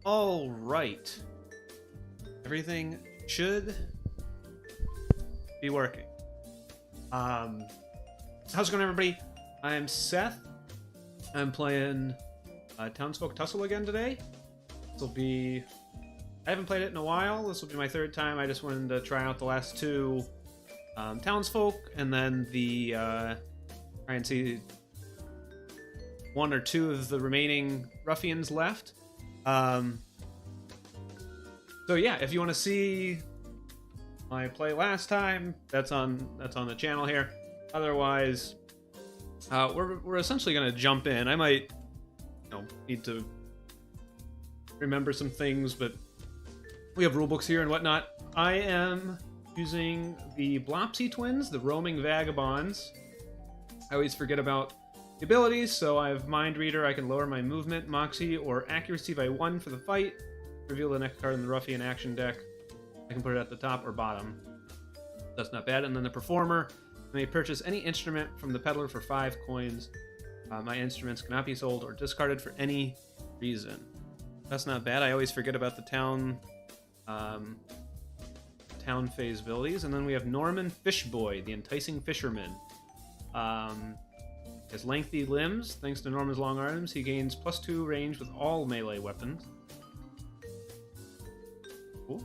All right. Everything should be working. How's it going, everybody? I'm Seth. I'm playing Townsfolk Tussle again today. This will be... I haven't played it in a while. This will be my third time. I just wanted to try out the last two Townsfolk, and then the try and see one or two of the remaining ruffians left. So yeah, if you want to see my play last time, that's on the channel here. Otherwise, we're essentially gonna jump in. I might, need to remember some things, but we have rulebooks here and whatnot. I am using the Blopsy twins, the roaming vagabonds. I always forget about the abilities, so I have Mind Reader. I can lower my movement, moxie, or accuracy by 1 for the fight. Reveal the next card in the Ruffian action deck. I can put it at the top or bottom. That's not bad. And then the Performer. I may purchase any instrument from the peddler for 5 coins. My instruments cannot be sold or discarded for any reason. That's not bad. I always forget about the town phase abilities. And then we have Norman Fishboy, the enticing fisherman. Has lengthy limbs. Thanks to Norman's long arms, he gains +2 range with all melee weapons. Cool.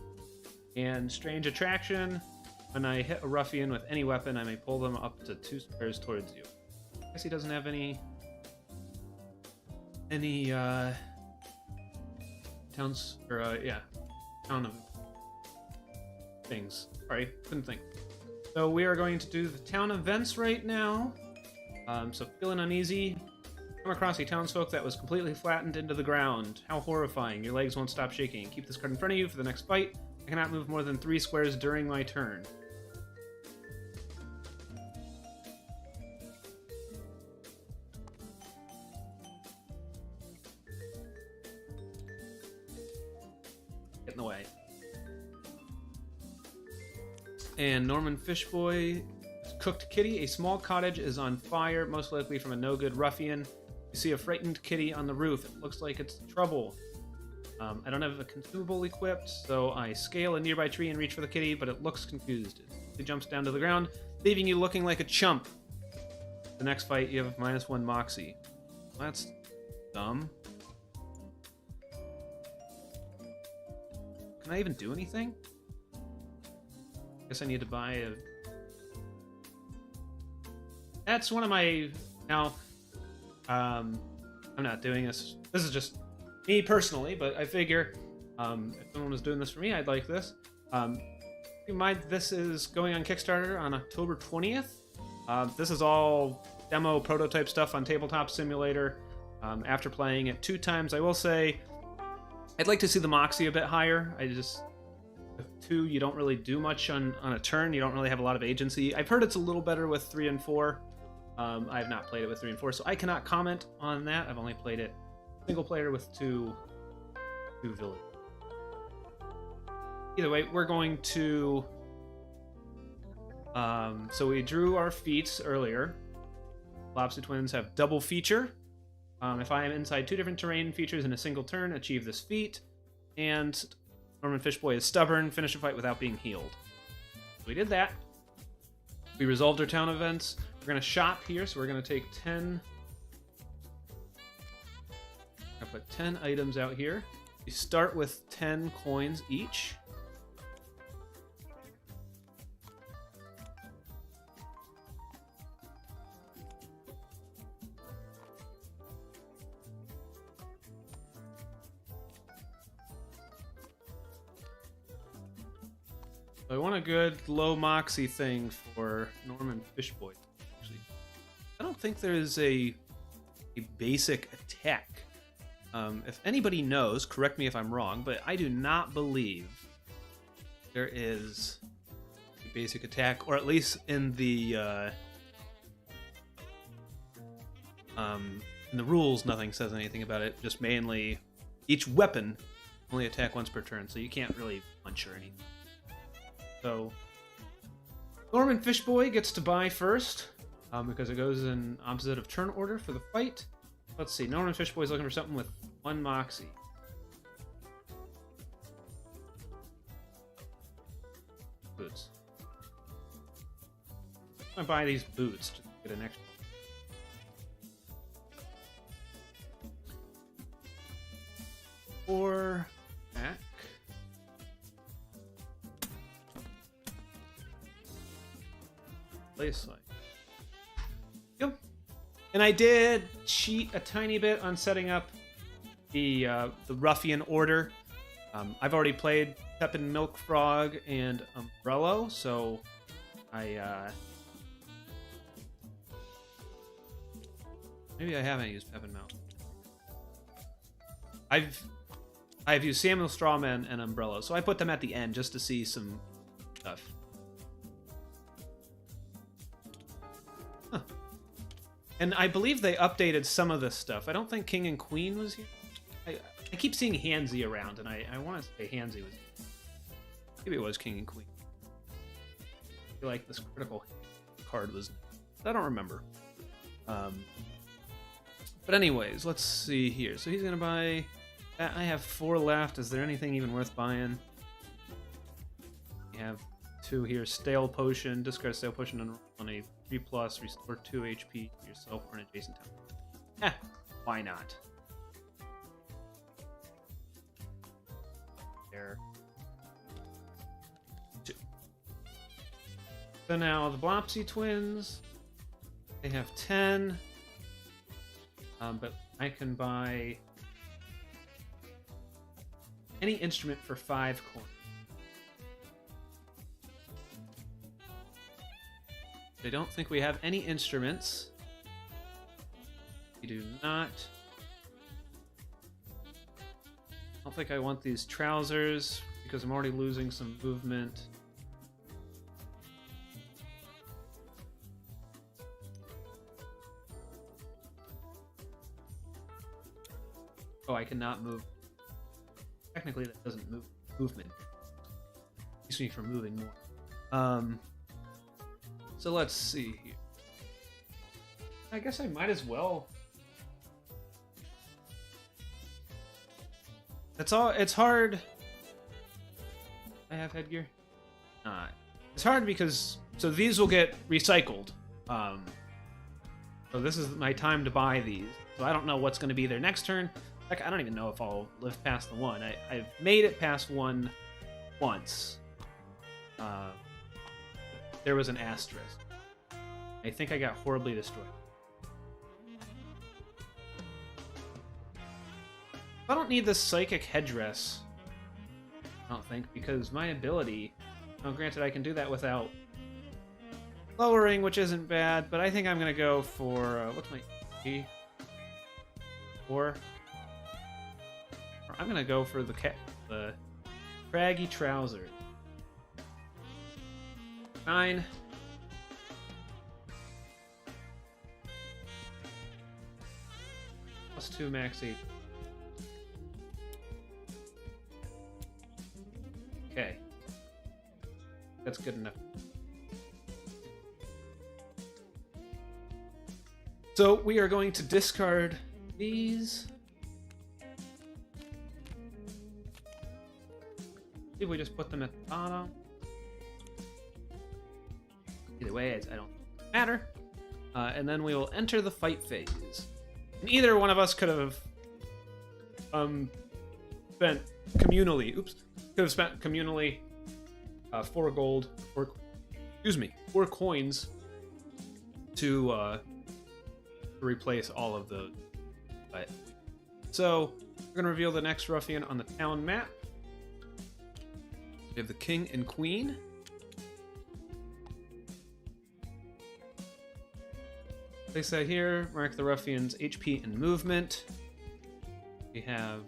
And strange attraction. When I hit a ruffian with any weapon, I may pull them up to 2 squares towards you. I guess he doesn't have any towns or town of things. Sorry, couldn't think. So we are going to do the town events right now. So feeling uneasy. Come across a townsfolk that was completely flattened into the ground. How horrifying. Your legs won't stop shaking. Keep this card in front of you for the next fight. I cannot move more than 3 squares during my turn. Get in the way. And Norman Fishboy... Cooked kitty. A small cottage is on fire, most likely from a no-good ruffian. You see a frightened kitty on the roof. It looks like it's trouble. I don't have a consumable equipped, so I scale a nearby tree and reach for the kitty, but it looks confused. It jumps down to the ground, leaving you looking like a chump. The next fight, you have -1 moxie. That's dumb. Can I even do anything? Guess I need to buy a... That's one of my... Now, I'm not doing this. This is just me personally, but I figure if someone was doing this for me, I'd like this. Keep in mind, this is going on Kickstarter on October 20th. This is all demo prototype stuff on Tabletop Simulator. After playing it 2 times, I will say I'd like to see the moxie a bit higher. With 2, you don't really do much on a turn. You don't really have a lot of agency. I've heard it's a little better with 3 and 4. I have not played it with 3 and 4, so I cannot comment on that. I've only played it single player with two villages. Either way, we're going to... so we drew our feats earlier. Blopsy twins have double feature. If I am inside 2 different terrain features in a single turn, achieve this feat. And Norman Fishboy is stubborn, finish a fight without being healed. So we did that. We resolved our town events. We're going to shop here, so we're going to take 10... I put 10 items out here. We start with 10 coins each. So I want a good low moxie thing for Norman Fishboy. Actually, I don't think there is a basic attack. If anybody knows, correct me if I'm wrong, but I do not believe there is a basic attack, or at least in the rules, nothing says anything about it. Just mainly, each weapon only attack once per turn, so you can't really punch or anything. So Norman Fishboy gets to buy first, because it goes in opposite of turn order for the fight. Let's see, Norman Fishboy's looking for something with 1 moxie. I buy these boots just to get an extra. Or back. Place like. Yep. And I did cheat a tiny bit on setting up the ruffian order. I've already played Pepin Milk Frog and Umbrello, so maybe I haven't used Pepin Milk. I've used Samuel Strawman and Umbrello, so I put them at the end just to see some stuff. Huh. And I believe they updated some of this stuff. I don't think King and Queen was here. I keep seeing Hansy around, and I want to say Hansy was here. Maybe it was King and Queen. I feel like this critical card was... I don't remember. But anyways, let's see here. So he's going to buy... I have 4 left. Is there anything even worth buying? We have 2 here. Stale Potion. Discard Stale Potion on a 3+. Restore 2 HP to yourself or an adjacent town. Why not? There. 2. So now the Blopsy twins. They have 10. But I can buy... any instrument for 5 coins. I don't think we have any instruments. We do not. I don't think I want these trousers because I'm already losing some movement. Oh, I cannot move. Technically, that doesn't move movement. Keeps me from moving more. So let's see here. I guess I might as well. That's all. It's hard. I have headgear. It's hard because these will get recycled. So this is my time to buy these. So I don't know what's going to be their next turn. Like, I don't even know if I'll live past the 1. I've made it past 1 once. There was an asterisk. I think I got horribly destroyed. I don't need this psychic headdress. I don't think, because my ability... Well, granted, I can do that without lowering, which isn't bad, but I think I'm going to go for... what's my E? 4? I'm gonna go for the craggy trousers. 9. +2 max 8. Okay. That's good enough. So we are going to discard these. If we just put them at the bottom. Either way, I don't matter. And then we will enter the fight phase. And either one of us could have spent communally. Could have spent communally 4 gold, 4 coins to replace all of those. But so we're gonna reveal the next ruffian on the town map. We have the King and Queen. Place that here. Mark the ruffian's HP and movement. We have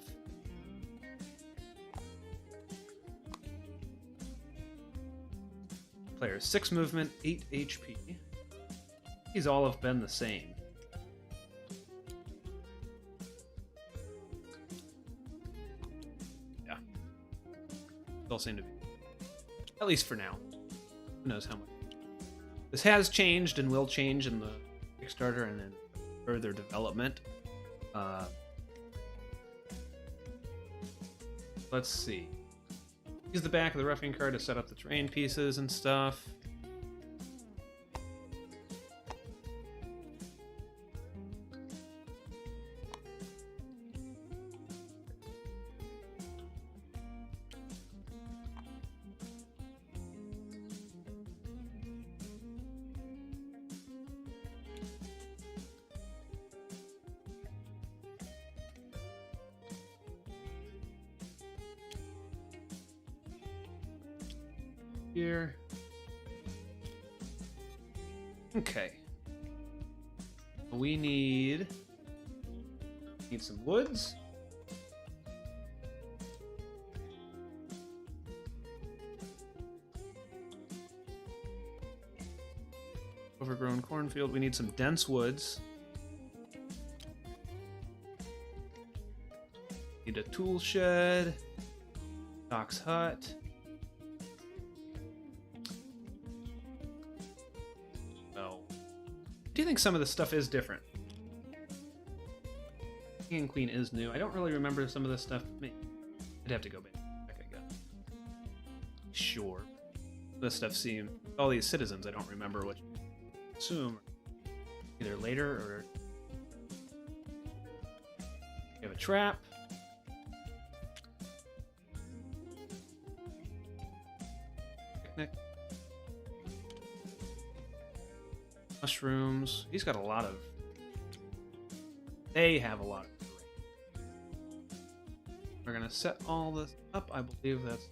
player 6 movement, 8 HP. These all have been the same. Yeah. They all seem to be. At least for now. Who knows how much. This has changed and will change in the Kickstarter and in further development. Let's see. Use the back of the ruffian card to set up the terrain pieces and stuff. here. Okay. We need some woods. Overgrown cornfield. We need some dense woods. Need a tool shed. Doc's hut. Oh. Do you think some of this stuff is different? King and Queen is new. I don't really remember some of this stuff. I'd have to go back again. Sure. This stuff seems... all these citizens, I don't remember what... assume either later or we have a trap. Picnic. Mushrooms. He's got a lot of... they have a lot of terrain. We're gonna set all this up. I believe that's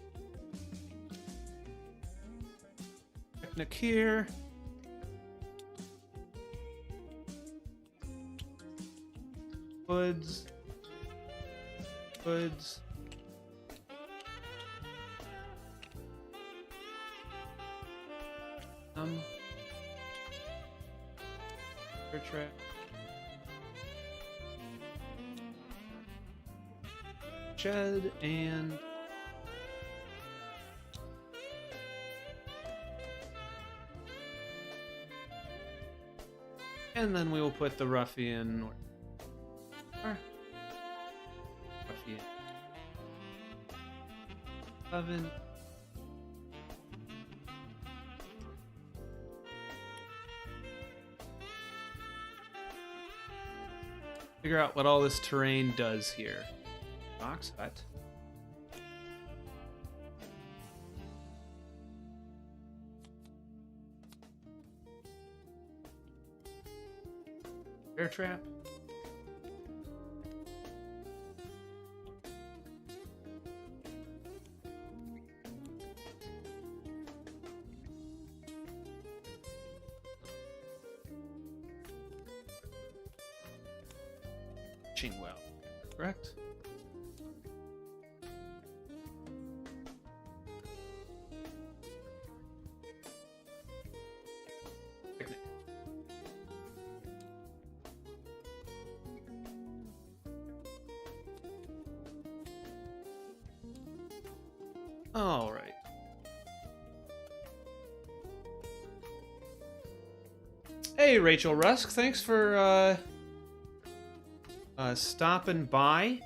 picnic here. Woods. Woods. Bear trap. Shed and then we will put the ruffian. Ruffian. Oven. Figure out what all this terrain does here. Box hut. Bear trap. Well, correct? Picnic. All right. Hey, Rachel Rusk, thanks for stopping by.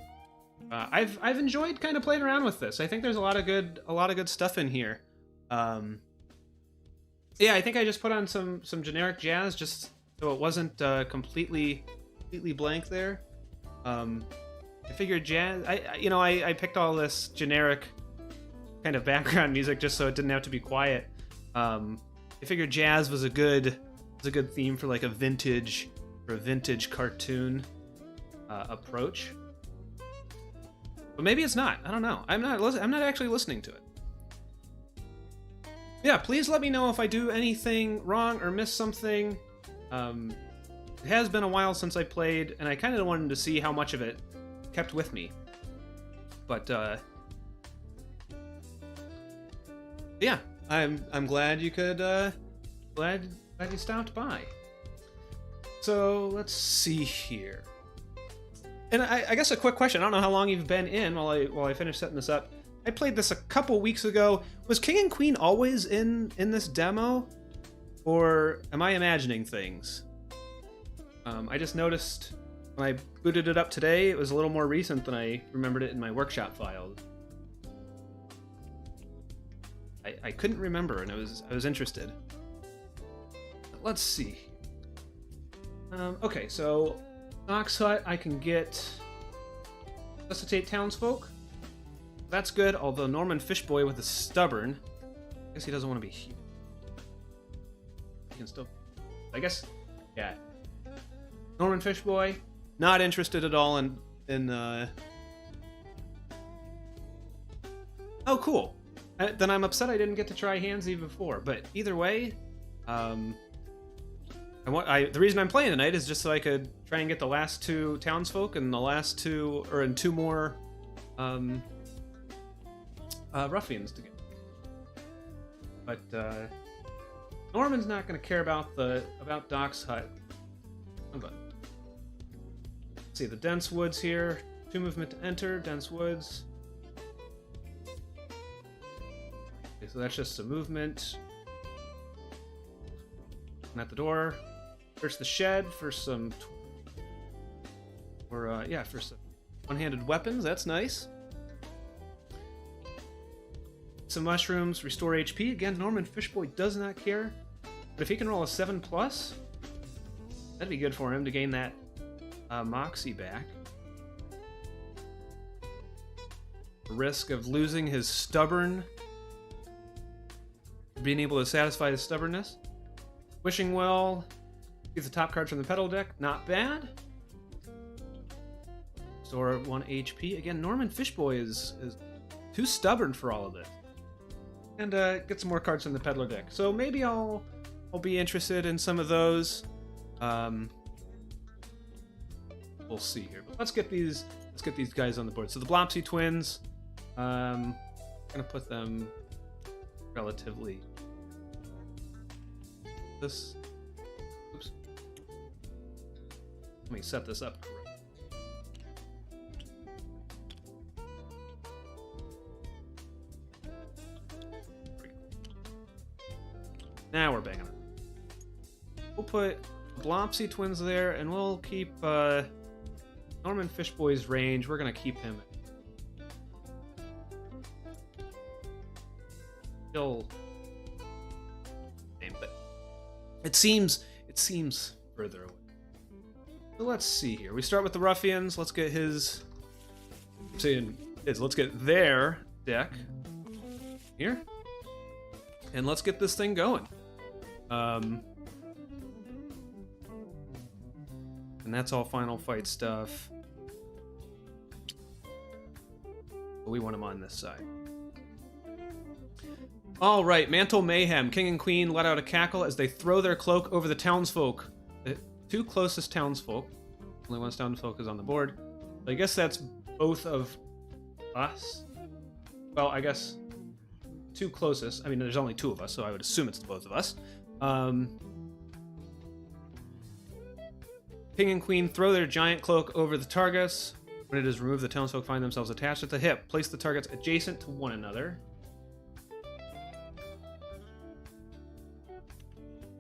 I've enjoyed kind of playing around with this. I think there's a lot of good stuff in here. Yeah, I think I just put on some generic jazz just so it wasn't completely blank there. I figured jazz. I picked all this generic kind of background music just so it didn't have to be quiet. I figured jazz was a good theme for like a vintage cartoon approach, but maybe it's not. I don't know. I'm not actually listening to it. Yeah, please let me know if I do anything wrong or miss something. It has been a while since I played, and I kind of wanted to see how much of it kept with me. But yeah, I'm glad you could glad you stopped by. So let's see here. And I guess a quick question. I don't know how long you've been in while I finish setting this up. I played this a couple weeks ago. Was King and Queen always in this demo? Or am I imagining things? I just noticed when I booted it up today, it was a little more recent than I remembered it in my workshop files. I couldn't remember, and I was interested. Let's see. Okay, so Knox Hut, I can get Resuscitate Townsfolk. That's good, although Norman Fishboy with the Stubborn, I guess he doesn't want to be here. He can still, I guess, yeah. Norman Fishboy, not interested at all in oh, cool. then I'm upset I didn't get to try Handsy before. But either way, the reason I'm playing tonight is just so I could try and get the last 2 townsfolk and the last 2, or in 2 more ruffians to get. But Norman's not going to care about Doc's hut. Let's see, the dense woods here. 2 movement to enter, dense woods. Okay, so that's just a movement. And at the door. Search the shed for some, for some one-handed weapons. That's nice. Some mushrooms, restore HP. Again, Norman Fishboy does not care, but if he can roll a 7+, that'd be good for him to gain that moxie back. The risk of losing his being able to satisfy his stubbornness. Wishing well. Get the top card from the pedal deck. Not bad. Restore 1 HP. Again, Norman Fishboy is too stubborn for all of this. And get some more cards from the peddler deck. So maybe I'll be interested in some of those. We'll see here. But let's get these guys on the board. So the Blopsy twins. I'm gonna put them relatively. Oops. Let me set this up correctly. Now we're banging it. We'll put Blopsy twins there, and we'll keep Norman Fishboy's range. We're gonna keep him. Still, but it seems further away. So let's see here. We start with the ruffians. Let's get let's get their deck here, and let's get this thing going. And that's all final fight stuff. But we want him on this side. All right, Mantle Mayhem. King and Queen let out a cackle as they throw their cloak over the townsfolk. The 2 closest townsfolk. Only 1 townsfolk is on the board. So I guess that's both of us. Well, I guess 2 closest. I mean, there's only 2 of us, so I would assume it's the both of us. King and Queen throw their giant cloak over the targets. When it is removed, the townsfolk find themselves attached at the hip. Place the targets adjacent to one another.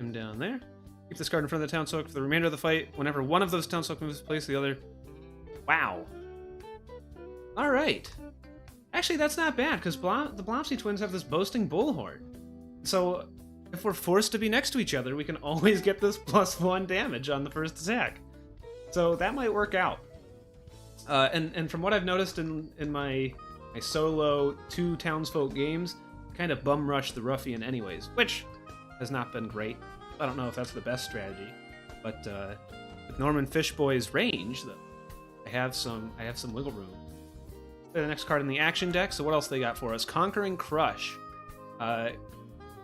Him down there. Keep this card in front of the townsfolk for the remainder of the fight. Whenever one of those townsfolk moves, place the other. Wow. All right. Actually, that's not bad, because the Blopsy twins have this boasting bullhorn. So if we're forced to be next to each other, we can always get this +1 damage on the first attack. So that might work out. And from what I've noticed in my solo 2 townsfolk games, I kind of bum rush the ruffian anyways, which has not been great. I don't know if that's the best strategy, but with Norman Fishboy's range, I have some wiggle room. The next card in the action deck. So what else they got for us? Conquering Crush.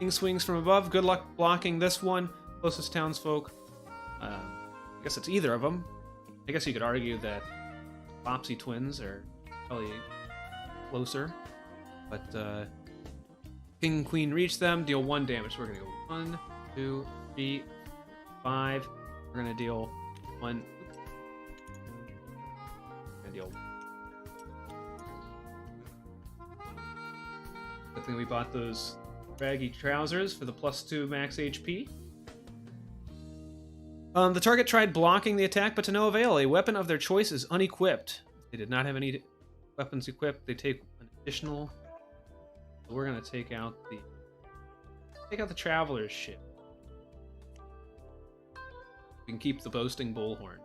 King swings from above. Good luck blocking this one. Closest townsfolk. I guess it's either of them. I guess you could argue that Blopsy twins are probably closer, but King and Queen reach them, deal 1 damage. So we're gonna go 1, 2, 3, 5. We're gonna deal 1. We're gonna deal. Good thing we bought those baggy trousers for the +2 max HP. The target tried blocking the attack, but to no avail. A weapon of their choice is unequipped. They did not have any weapons equipped. They take an additional. So we're gonna take out the traveler's ship. We can keep the boasting bullhorn.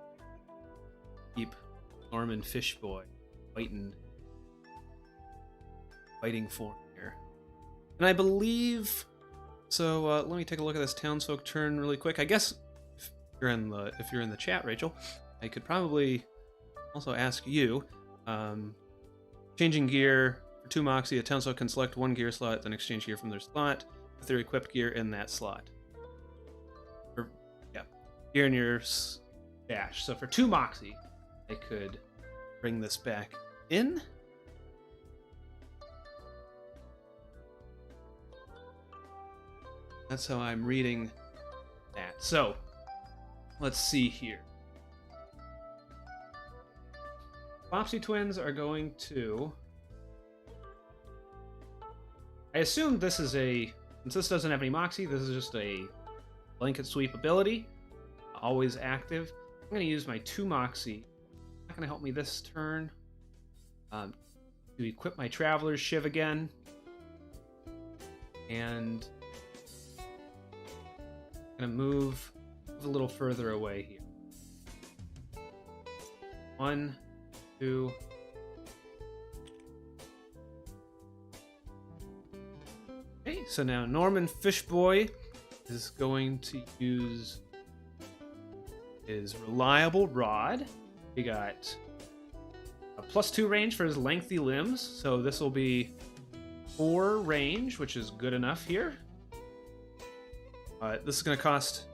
Keep Norman Fishboy fighting form here. And I believe. So let me take a look at this townsfolk turn really quick. I guess. If you're in the chat, Rachel, I could probably also ask you, changing gear For 2 Moxie, a Townsfolk can select 1 gear slot, then exchange gear from their slot with their equipped gear in that slot. Or, yeah, gear in your stash. So for 2 Moxie, I could bring this back in. That's how I'm reading that. So, let's see here. Flopsy twins are going to... I assume this is a... Since this doesn't have any Moxie, this is just a blanket sweep ability. Always active. I'm going to use my 2 Moxie. Not going to help me this turn. To equip my Traveler's Shiv again. And... I'm going to move a little further away here. 1, 2. Okay, so now Norman Fishboy is going to use his Reliable Rod. We got a +2 range for his lengthy limbs, so this will be 4 range, which is good enough here. This is going to cost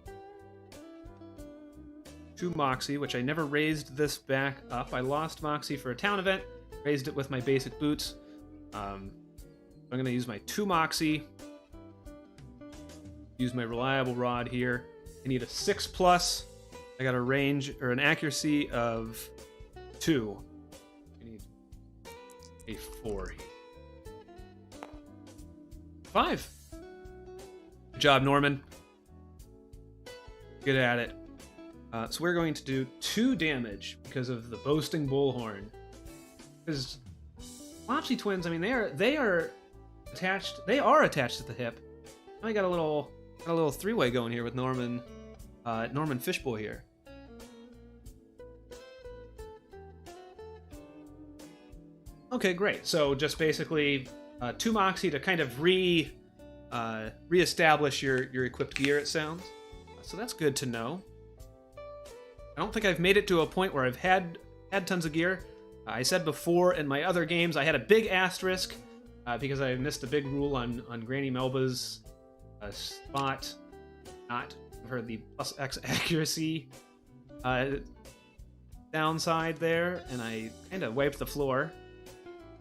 2 Moxie, which I never raised this back up. I lost Moxie for a town event, raised it with my basic boots. I'm going to use my 2 Moxie, use my Reliable Rod here. I need a 6+. I got a range, or an accuracy of 2. I need a 4 here. 5. Good job, Norman. Get at it. So we're going to do 2 damage because of the boasting bullhorn. Because Flopsy twins, I mean, they are attached. They are attached to the hip. I got a little 3-way going here with Norman Fishboy here. Okay, great. So just basically 2 Moxie to kind of reestablish your equipped gear, it sounds. So that's good to know. I don't think I've made it to a point where I've had tons of gear. I said before in my other games I had a big asterisk because I missed a big rule on Granny Melba's spot. Not heard the +X accuracy downside there, and I kind of wiped the floor.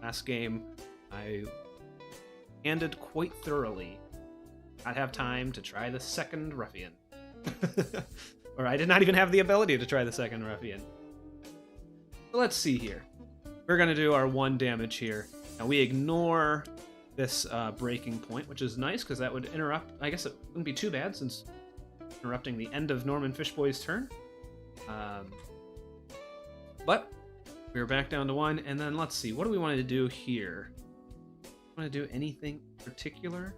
Last game, I handed quite thoroughly. Not have time to try the second ruffian. Or I did not even have the ability to try the second ruffian. So let's see here. We're going to do our 1 damage here. Now we ignore this breaking point, which is nice because that would interrupt. I guess it wouldn't be too bad since interrupting the end of Norman Fishboy's turn. But we're back down to 1, and then let's see. What do we want to do here? Want to do anything particular?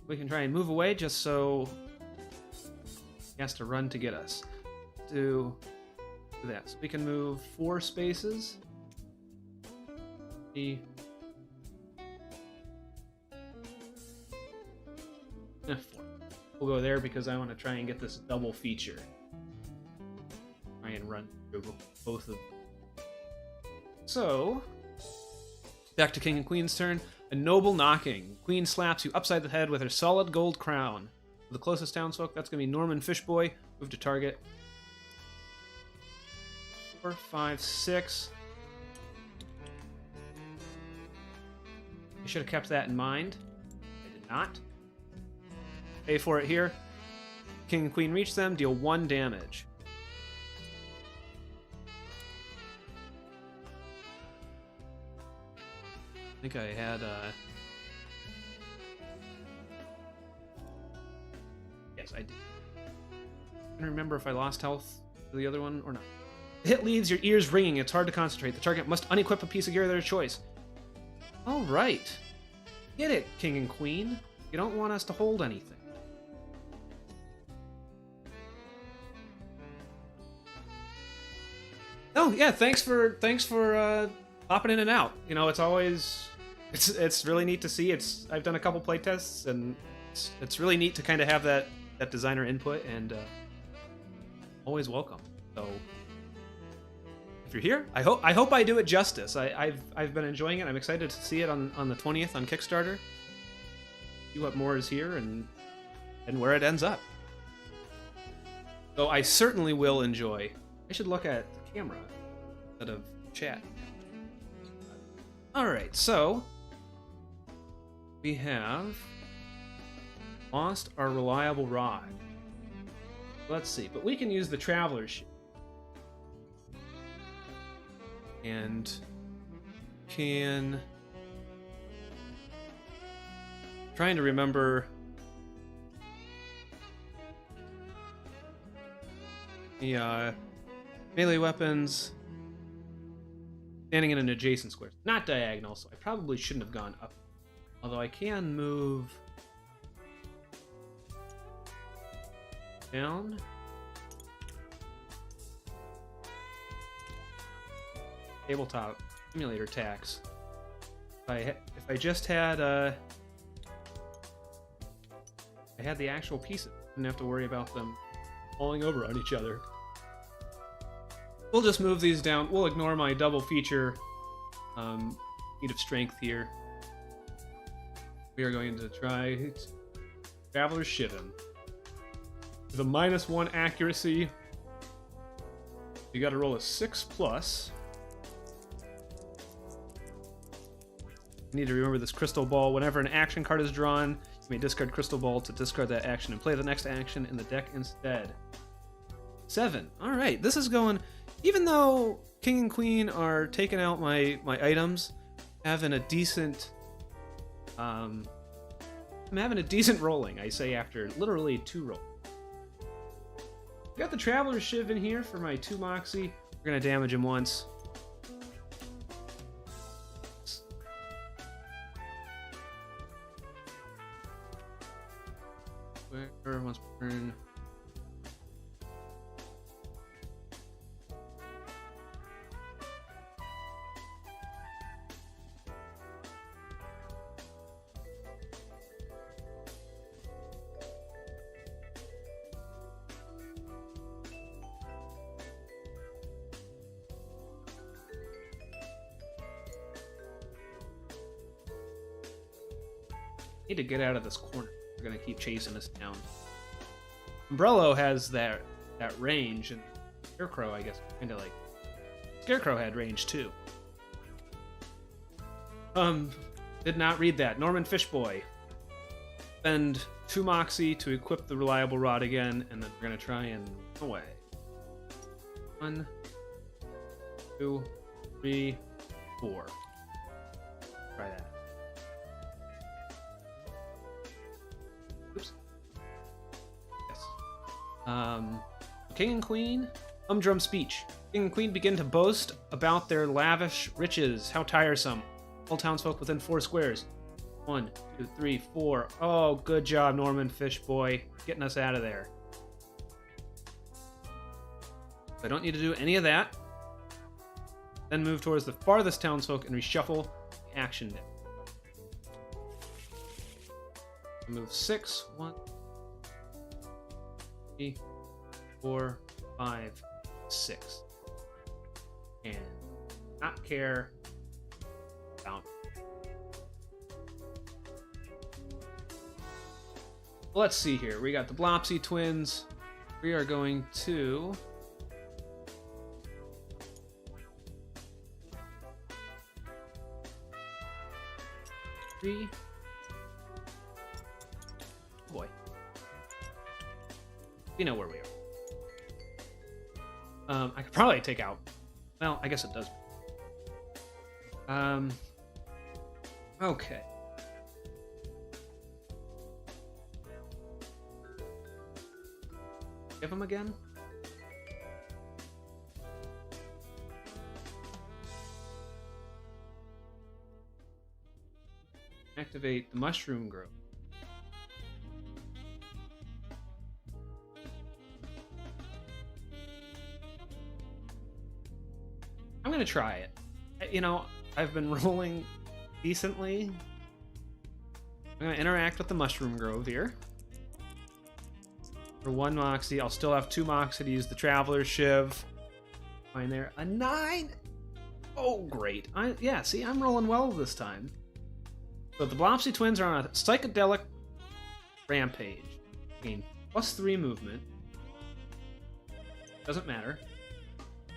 We can try and move away just so he has to run to get us. Do that. So we can move 4 spaces. 4. We'll go there because I want to try and get this double feature. Try and run through both of them. So, back to King and Queen's turn. A noble knocking. Queen slaps you upside the head with her solid gold crown. For the closest townsfolk, that's going to be Norman Fishboy. Move to target. 4, 5, 6. I should have kept that in mind. I did not. Pay for it here. King and Queen reach them, deal 1 damage. I think I had yes, I did. I don't remember if I lost health to the other one or not. The hit leaves your ears ringing. It's hard to concentrate. The target must unequip a piece of gear of their choice. All right. Get it, King and Queen. You don't want us to hold anything. Oh yeah, thanks for popping in and out. You know, it's always it's really neat to see. I've done a couple playtests, and it's really neat to kind of have that designer input, and always welcome. So you're here. I hope I do it justice. I've been enjoying it. I'm excited to see it on the 20th on Kickstarter. See what more is here and where it ends up. So I certainly will enjoy. I should look at the camera instead of chat. All right, so we have lost our reliable rod. Let's see, but we can use the traveler's ship. And can... Trying to remember... the melee weapons standing in an adjacent square. Not diagonal, so I probably shouldn't have gone up. Although I can move... down. Tabletop simulator tax. If I just had I had the actual pieces, I didn't have to worry about them falling over on each other. We'll just move these down. We'll ignore my double feature feat of strength here. We are going to try Traveler's Shivan. With a -1 accuracy, you got to roll a 6+. You need to remember this crystal ball. Whenever an action card is drawn, you may discard crystal ball to discard that action and play the next action in the deck instead. 7. All right, this is going. Even though King and Queen are taking out my items, having a decent. I'm having a decent rolling. I say after literally 2 rolls. Got the Traveler's Shiv in here for my 2 Moxie. We're gonna damage him once. Where once per turn. Need to get out of this corner. We're gonna keep chasing us down. Umbrello has that range, and Scarecrow, I guess, kind of like Scarecrow had range too. Did not read that. Norman Fishboy. Spend 2 Moxie to equip the reliable rod again, and then we're gonna try and run away. 1, 2, 3, 4. Try that. Oops. Yes. King and Queen. Humdrum speech. King and Queen begin to boast about their lavish riches. How tiresome. All townsfolk within 4 squares. 1, 2, 3, 4. Oh, good job, Norman Fishboy. Getting us out of there. I don't need to do any of that. Then move towards the farthest townsfolk and reshuffle the action deck. Move 6. 1, 3, 4, 5, 6. And not care about. Let's see here. We got the Blopsy twins. We are going to three. Oh boy. You know where we are. I could probably take out. Well, I guess it does. Okay. Give him again. Activate the mushroom growth. I'm gonna try it. You know, I've been rolling decently. I'm gonna interact with the mushroom grove here. For 1 Moxie, I'll still have 2 Moxie to use the Traveler's Shiv. Fine there. A 9! Oh, great. Yeah, see, I'm rolling well this time. So the Blopsy twins are on a psychedelic rampage. I mean, +3 movement. Doesn't matter.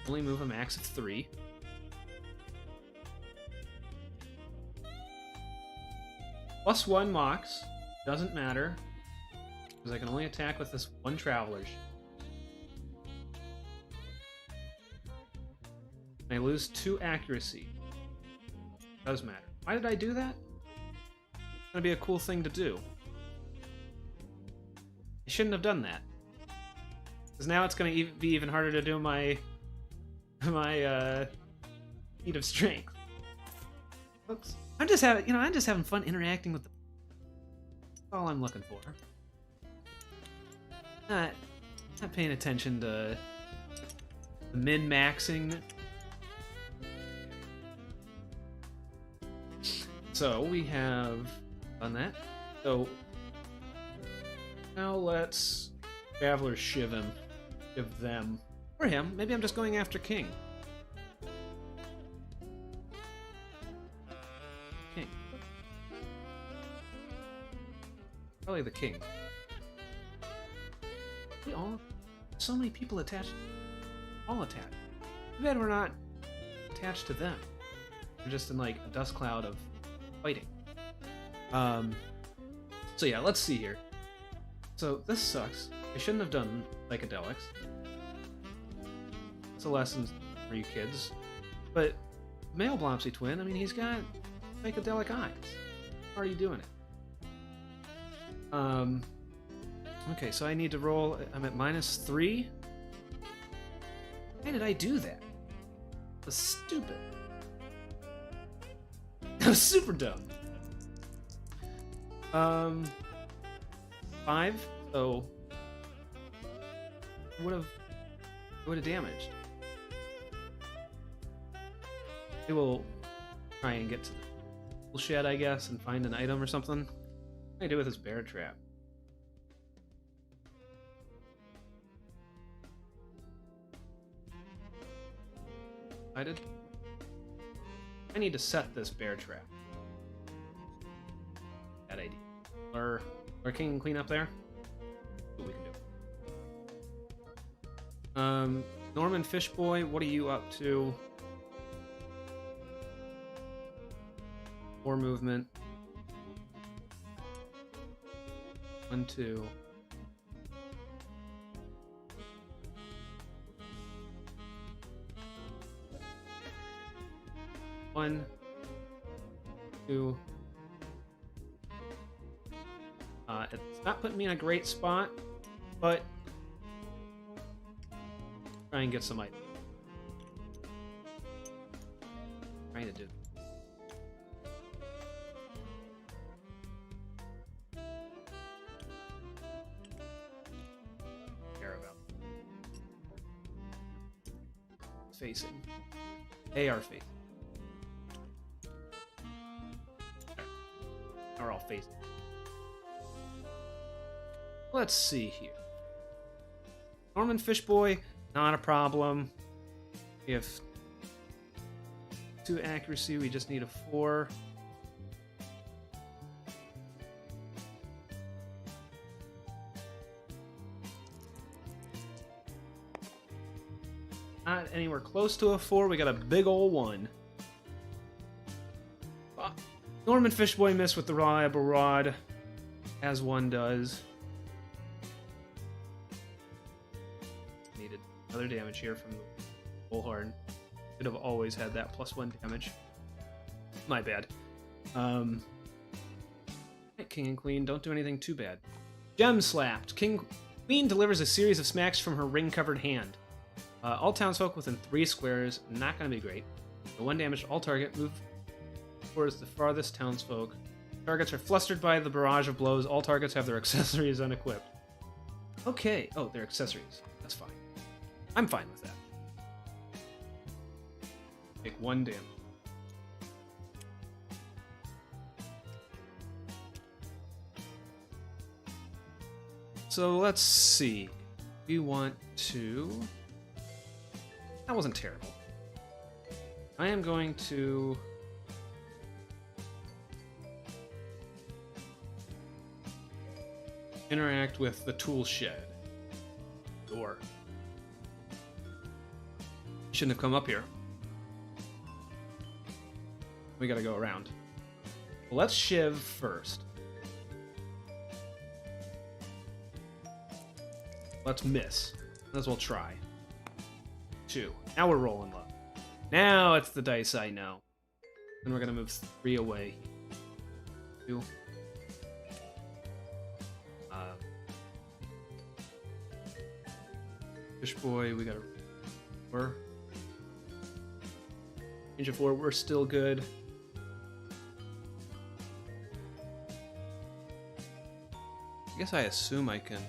Only move a max of 3. +1 Mox. Doesn't matter. Because I can only attack with this one Traveler's. I lose 2 accuracy. Does matter. Why did I do that? It's gonna be a cool thing to do. I shouldn't have done that. Because now it's gonna be even harder to do my feat of strength. Oops. I'm just having fun interacting with the. That's all I'm looking for. Not paying attention to the min-maxing. So we have done that. So now let's Traveler shiv him. Shiv them. Or him. Maybe I'm just going after King. King. Probably the King. We all... So many people attached. All attached. Too bad we're not attached to them. We're just in like a dust cloud of fighting. So yeah, let's see here. So this sucks. I shouldn't have done psychedelics. It's a lesson for you kids. But male Blopsy twin, I mean, he's got psychedelic eyes. How are you doing it? Okay, so I need to roll. I'm at -3. Why did I do that? That's stupid. That was super dumb. 5. So would have damaged. We will try and get to the shed, I guess, and find an item or something. What can I do with this bear trap? I need to set this bear trap. Bad idea. Or King and Queen up there. See what we can do. Norman Fishboy, what are you up to? 4 movement. 1, 2. One, 2. It's not putting me in a great spot, but try and get some items. Trying to do. Care about facing. AR facing. Are all facing. Let's see here. Norman Fishboy, not a problem. We have 2 accuracy, we just need a 4. Not anywhere close to a 4, we got a big ol' 1. Norman Fishboy missed with the reliable rod, as one does. Needed another damage here from the bullhorn. Should have always had that +1 damage. My bad. King and Queen, don't do anything too bad. Gem slapped. Queen delivers a series of smacks from her ring-covered hand. All townsfolk within 3 squares. Not going to be great. The 1 damage to all target. Move towards the farthest townsfolk. Targets are flustered by the barrage of blows. All targets have their accessories unequipped. Okay. Oh, they're accessories. That's fine. I'm fine with that. Take 1 damage. So let's see. We want to That wasn't terrible. I am going to... interact with the tool shed. Door. Shouldn't have come up here. We gotta go around. Well, let's shiv first. Let's miss. Might as well try. 2. Now we're rolling low. Now it's the dice I know. Then we're gonna move 3 away. 2. Fish boy, we got a 4. Range of 4, we're still good. I guess I assume I can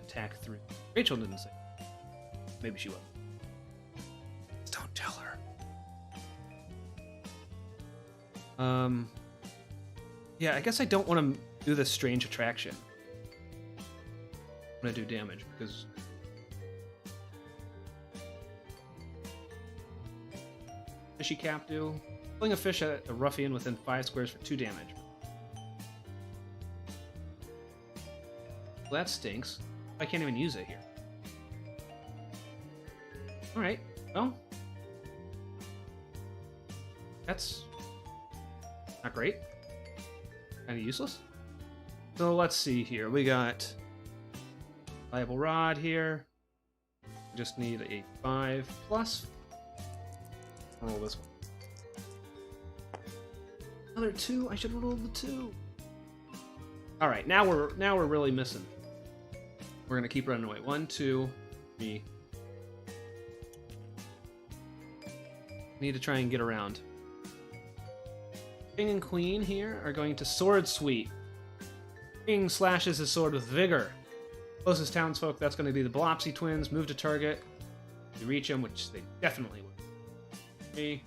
attack 3. Rachel didn't say. Maybe she will. Don't tell her. Yeah, I guess I don't want to do this strange attraction. I'm gonna do damage because fishy cap do. Pulling a fish at a ruffian within 5 squares for 2 damage. Well, that stinks. I can't even use it here. Alright, well. That's not great. Kind of useless. So let's see here. We got Viable Rod here. We just need a 5 plus. I'll roll this one. Another 2. I should roll the 2. All right, now we're really missing. We're gonna keep running away. 1, 2, 3. Need to try and get around. King and Queen here are going to Sword Sweep. King slashes his sword with vigor. Closest townsfolk, that's going to be the Blopsy twins. Move to target. You reach them, which they definitely will. 3.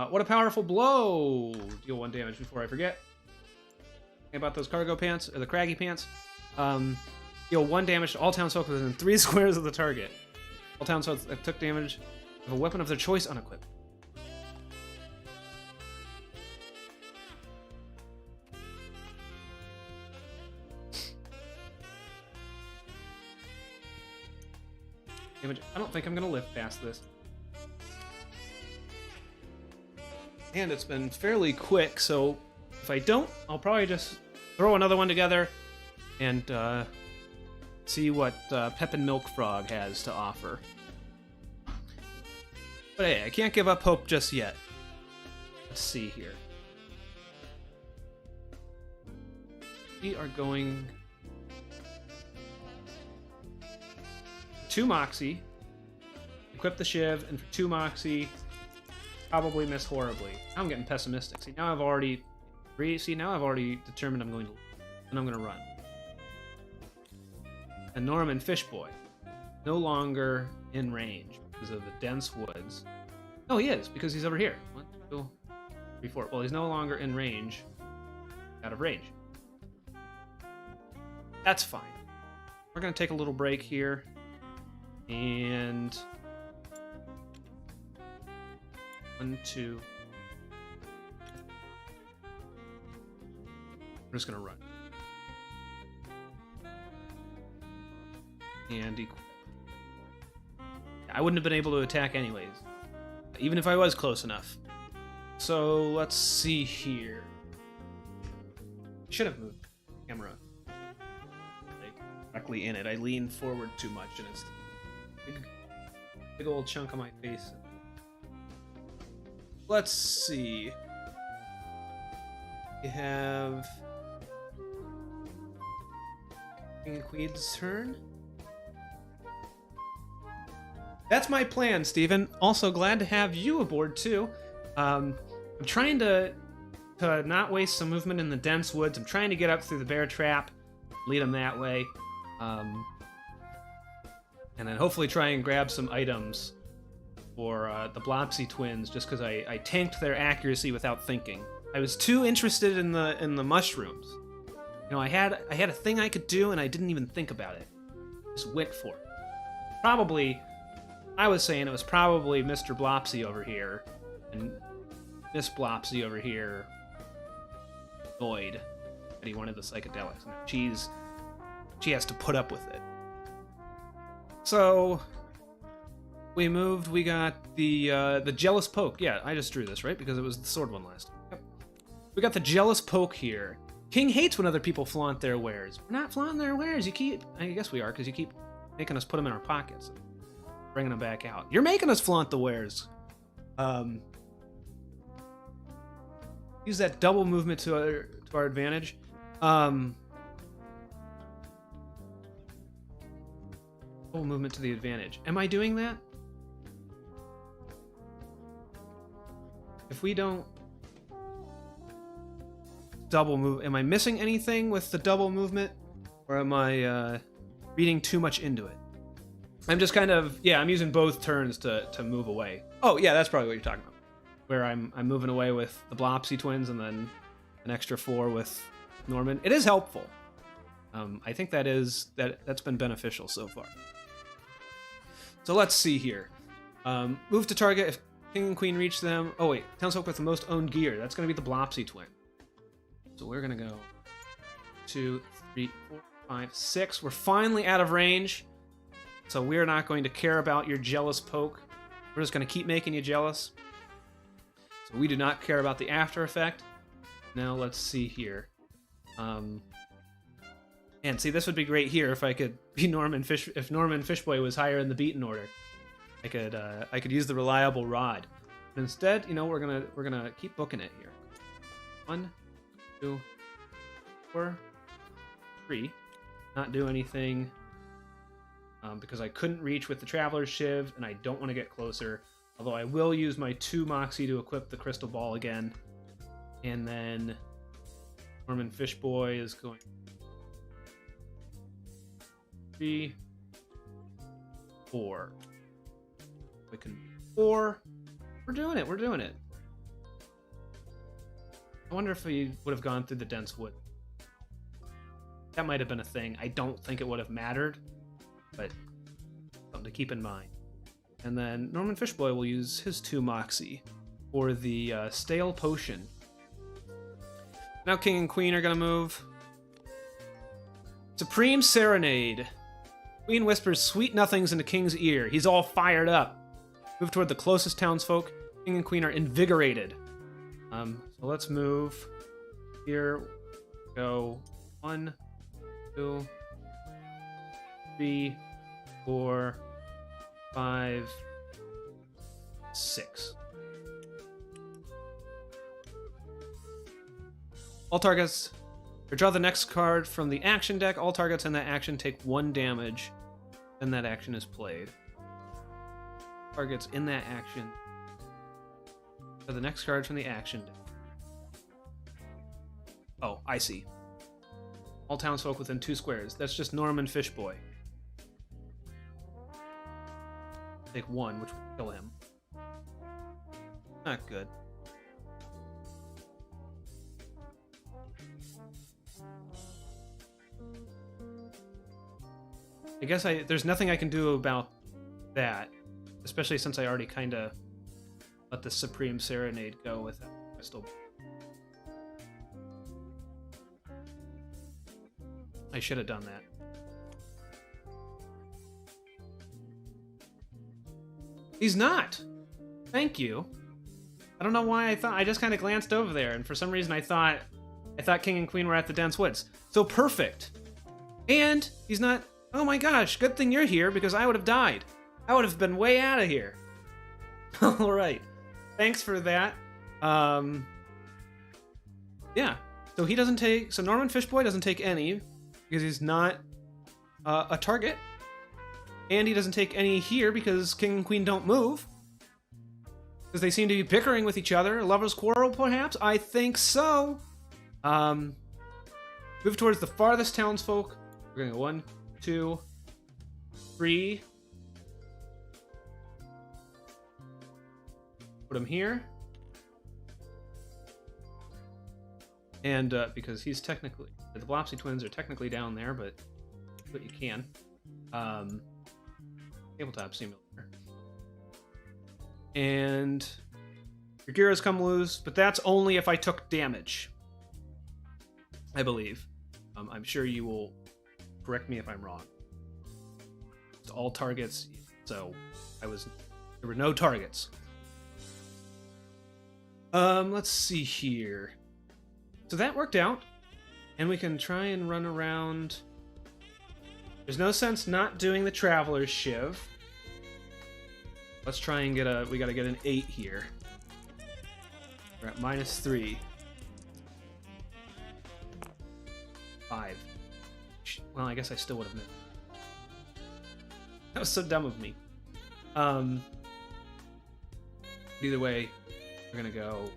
What a powerful blow! Deal 1 damage before I forget. Think about those cargo pants, or the craggy pants. Deal 1 damage to all townsfolk within 3 squares of the target. All townsfolk that took damage have a weapon of their choice unequipped. Damage. I don't think I'm gonna live past this. And it's been fairly quick, so if I don't, I'll probably just throw another one together and see what Pep and Milk Frog has to offer. But hey, I can't give up hope just yet. Let's see here. We are going 2 Moxie, equip the Shiv, and for 2 Moxie, probably miss horribly. Now I'm getting pessimistic. See, now I've already determined I'm going to, and I'm going to run. And Norman Fishboy, no longer in range because of the dense woods. No, he is, because he's over here. 1, 2, 3, 4. Well, he's no longer in range. Out of range. That's fine. We're going to take a little break here. And 1, 2. We're just going to run. And I wouldn't have been able to attack anyways, even if I was close enough. So let's see here. Should have moved the camera directly in it. I leaned forward too much, and it's a big old chunk of my face. Let's see. We have King and Queen's turn. That's my plan, Steven. Also, glad to have you aboard, too. I'm trying to not waste some movement in the dense woods. I'm trying to get up through the bear trap, lead them that way. And then hopefully try and grab some items for the Blopsy twins, just because I tanked their accuracy without thinking. I was too interested in the mushrooms. You know, I had a thing I could do, and I didn't even think about it. Just went for it. Probably, I was saying it was probably Mr. Blopsy over here, and Miss Blopsy over here annoyed that he wanted the psychedelics. And she has to put up with it. So we moved. We got the jealous poke. Yeah, I just drew this, right? Because it was the sword one last time. Yep. We got the jealous poke here. King hates when other people flaunt their wares. We're not flaunting their wares. I guess we are, because you keep making us put them in our pockets, bringing them back out. You're making us flaunt the wares. Use that double movement to our advantage. Double movement to the advantage. Am I doing that? If we don't double move, am I missing anything with the double movement, or am I reading too much into it? I'm just kind of, yeah, I'm using both turns to move away. Oh yeah, that's probably what you're talking about. Where I'm moving away with the Blopsy twins and then an extra 4 with Norman. It is helpful. I think that's been beneficial so far. So let's see here. Move to target if King and Queen reach them. Oh wait, Townsfolk with the most owned gear. That's going to be the Blopsy twin. So we're going to go 2, 3, 4, 5, 6. We're finally out of range. So we're not going to care about your jealous poke. We're just going to keep making you jealous. So we do not care about the after effect. Now let's see here. And see, this would be great here if I could be Norman Fishboy was higher in the beaten order. I could use the reliable rod. But instead, you know, we're gonna keep booking it here. 1, 2, 4, 3. Not do anything because I couldn't reach with the Traveler's Shiv, and I don't want to get closer. Although I will use my 2 Moxie to equip the Crystal Ball again. And then Norman Fishboy is going 3, 4. We can 4. We're doing it. I wonder if we would have gone through the dense wood. That might have been a thing. I don't think it would have mattered, but something to keep in mind. And then Norman Fishboy will use his 2 Moxie for the Stale Potion. Now King and Queen are going to move. Supreme Serenade. Queen whispers sweet nothings into King's ear. He's all fired up. Move toward the closest townsfolk. King and Queen are invigorated. So let's move. Here, go 1, 2, 3, 4, 5, 6. All targets, or draw the next card from the action deck. All targets in that action take 1 damage, then that action is played. Targets in that action. So the next card from the action deck. Oh, I see. All townsfolk within 2 squares. That's just Norman Fishboy. Take 1, which would kill him. Not good. I guess there's nothing I can do about that, especially since I already kind of let the Supreme Serenade go with that crystal. I should have done that. He's not. Thank you. I don't know why I just kind of glanced over there, and for some reason I thought King and Queen were at the dense woods. So perfect. And he's not. Oh my gosh, good thing you're here because I would have died. I would have been way out of here. All right. Thanks for that. Yeah. So he doesn't take. So Norman Fishboy doesn't take any because he's not a target, and he doesn't take any here because King and Queen don't move because they seem to be bickering with each other. A lover's quarrel, perhaps. I think so. Move towards the farthest townsfolk. We're gonna go 1, 2, 3. Put him here. And because he's technically The Blopsy twins are technically down there, but you can. Tabletop simulator. And your Gyros come loose, but that's only if I took damage, I believe. I'm sure you will correct me if I'm wrong. It's all targets, so there were no targets. Let's see here. So that worked out, and we can try and run around. There's no sense not doing the Traveler's Shiv. Let's try and we gotta get an 8 here. We're at -3. 5. Well, I guess I still would have missed. That was so dumb of me. Either way, we're gonna go.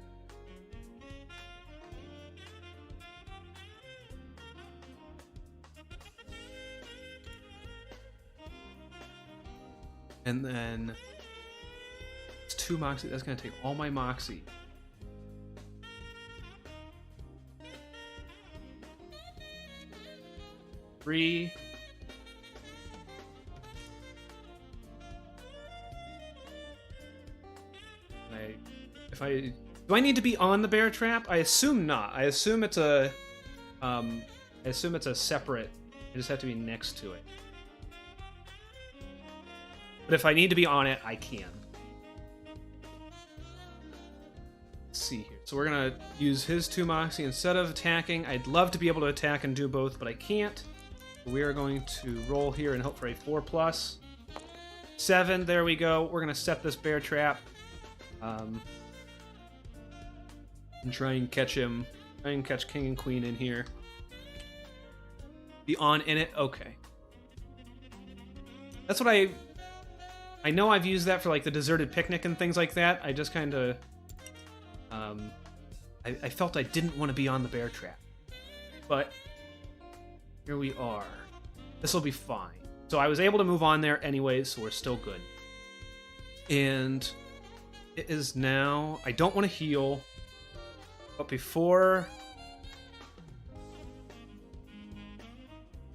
And then it's 2 Moxie. That's gonna take all my Moxie. Three. Do I need to be on the bear trap? I assume not. I assume it's a separate. I just have to be next to it. But if I need to be on it, I can. Let's see here. So we're gonna use his 2 Moxie instead of attacking. I'd love to be able to attack and do both, but I can't. We are going to roll here and hope for a 4+. 7, there we go. We're gonna set this bear trap. And try and catch him. Try and catch King and Queen in here. Be on in it? Okay. That's what I know I've used that for like the deserted picnic and things like that. I just kind of I felt I didn't want to be on the bear trap. But here we are. This will be fine. So I was able to move on there anyways, so we're still good. And it is now... I don't want to heal, but before...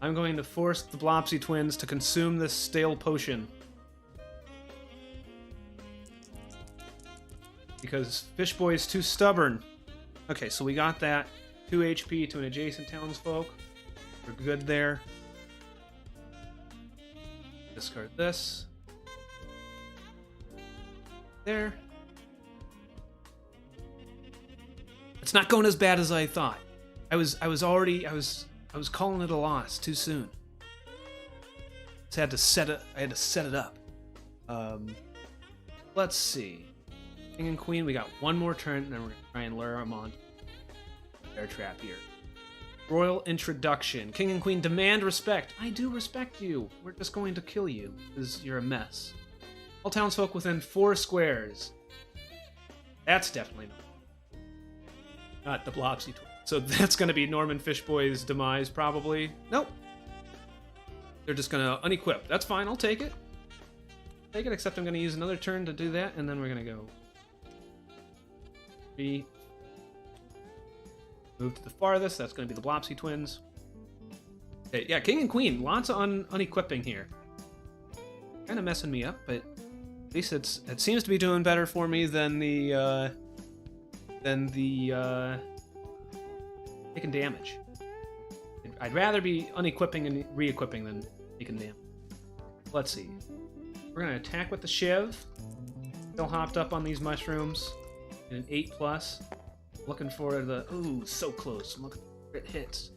I'm going to force the Blopsy twins to consume this stale potion. Because Fish Boy is too stubborn. Okay, so we got that. 2 HP to an adjacent townsfolk. We're good there. Discard this. There. It's not going as bad as I thought. I was calling it a loss too soon. So I had to set it up. Let's see. King and Queen, we got one more turn, and then we're gonna try and lure them on bear trap here. Royal introduction. King and Queen demand respect. I do respect you. We're just going to kill you because you're a mess. All townsfolk within 4 squares. That's definitely not the Blopsy twin. So that's going to be Norman Fishboy's demise, probably. Nope. They're just going to unequip. That's fine. I'll take it. Take it, except I'm going to use another turn to do that, and then we're going to go 3. Move to the farthest. That's going to be the Blopsy twins. Okay, yeah, King and Queen. Lots of unequipping here. Kind of messing me up, but at least it seems to be doing better for me than the taking damage. I'd rather be unequipping and re-equipping than taking damage. Let's see. We're gonna attack with the Shiv. Still hopped up on these mushrooms. And an 8+. Looking for the... Ooh, so close. I'm looking for it hits.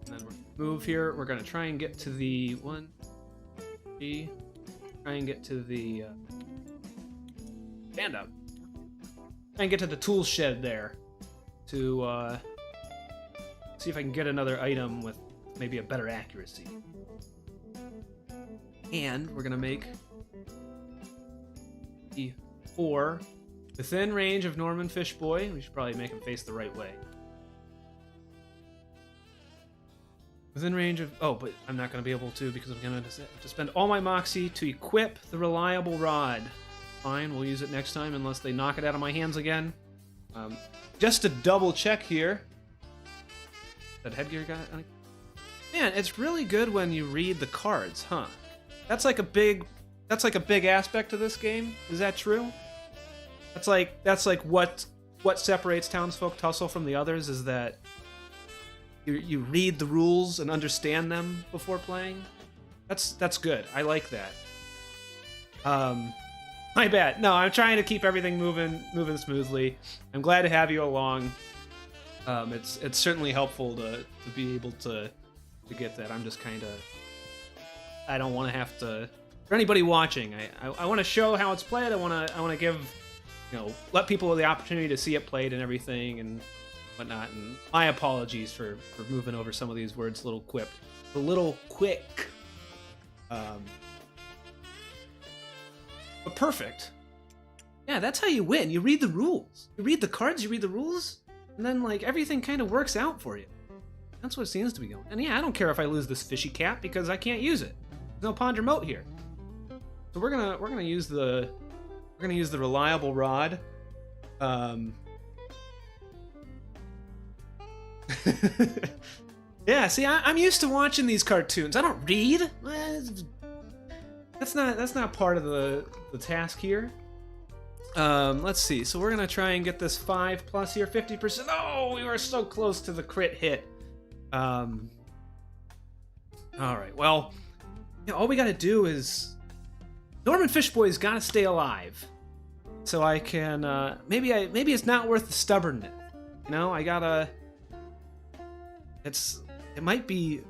And then we're gonna move here. We're gonna try and get to the 1, 3. Try and get to the... stand up. Try and get to the tool shed there. To see if I can get another item with maybe a better accuracy. And we're gonna make 4 within range of Norman Fishboy. We should probably make him face the right way. Within range of... Oh, but I'm not going to be able to because I'm going to spend all my Moxie to equip the Reliable Rod. Fine, we'll use it next time unless they knock it out of my hands again. Just to double check here. That headgear guy. Man, it's really good when you read the cards, huh? That's like a big aspect of this game. Is that true? That's like what separates Townsfolk Tussle from the others is that you read the rules and understand them before playing. That's good. I like that. My bad. No, I'm trying to keep everything moving smoothly. I'm glad to have you along. It's certainly helpful to be able to get that. I'm just kind of, I don't want to have to. For anybody watching, I want to show how it's played. I want to give, let people the opportunity to see it played and everything and whatnot. And my apologies for moving over some of these words a little quick. But perfect. Yeah, that's how you win. You read the rules. You read the cards, you read the rules, and then like everything kind of works out for you. That's what it seems to be going. And yeah, I don't care if I lose this fishy cap because I can't use it. There's no ponder moat here. So we're gonna use the reliable rod. Yeah, see, I'm used to watching these cartoons. I don't read. That's not part of the task here. Let's see. So we're gonna try and get this 5+ here, 50%. Oh, we were so close to the crit hit. All right. Well, all we gotta do is Norman Fishboy's gotta stay alive, so I can maybe it's not worth the stubbornness. I gotta. It might be.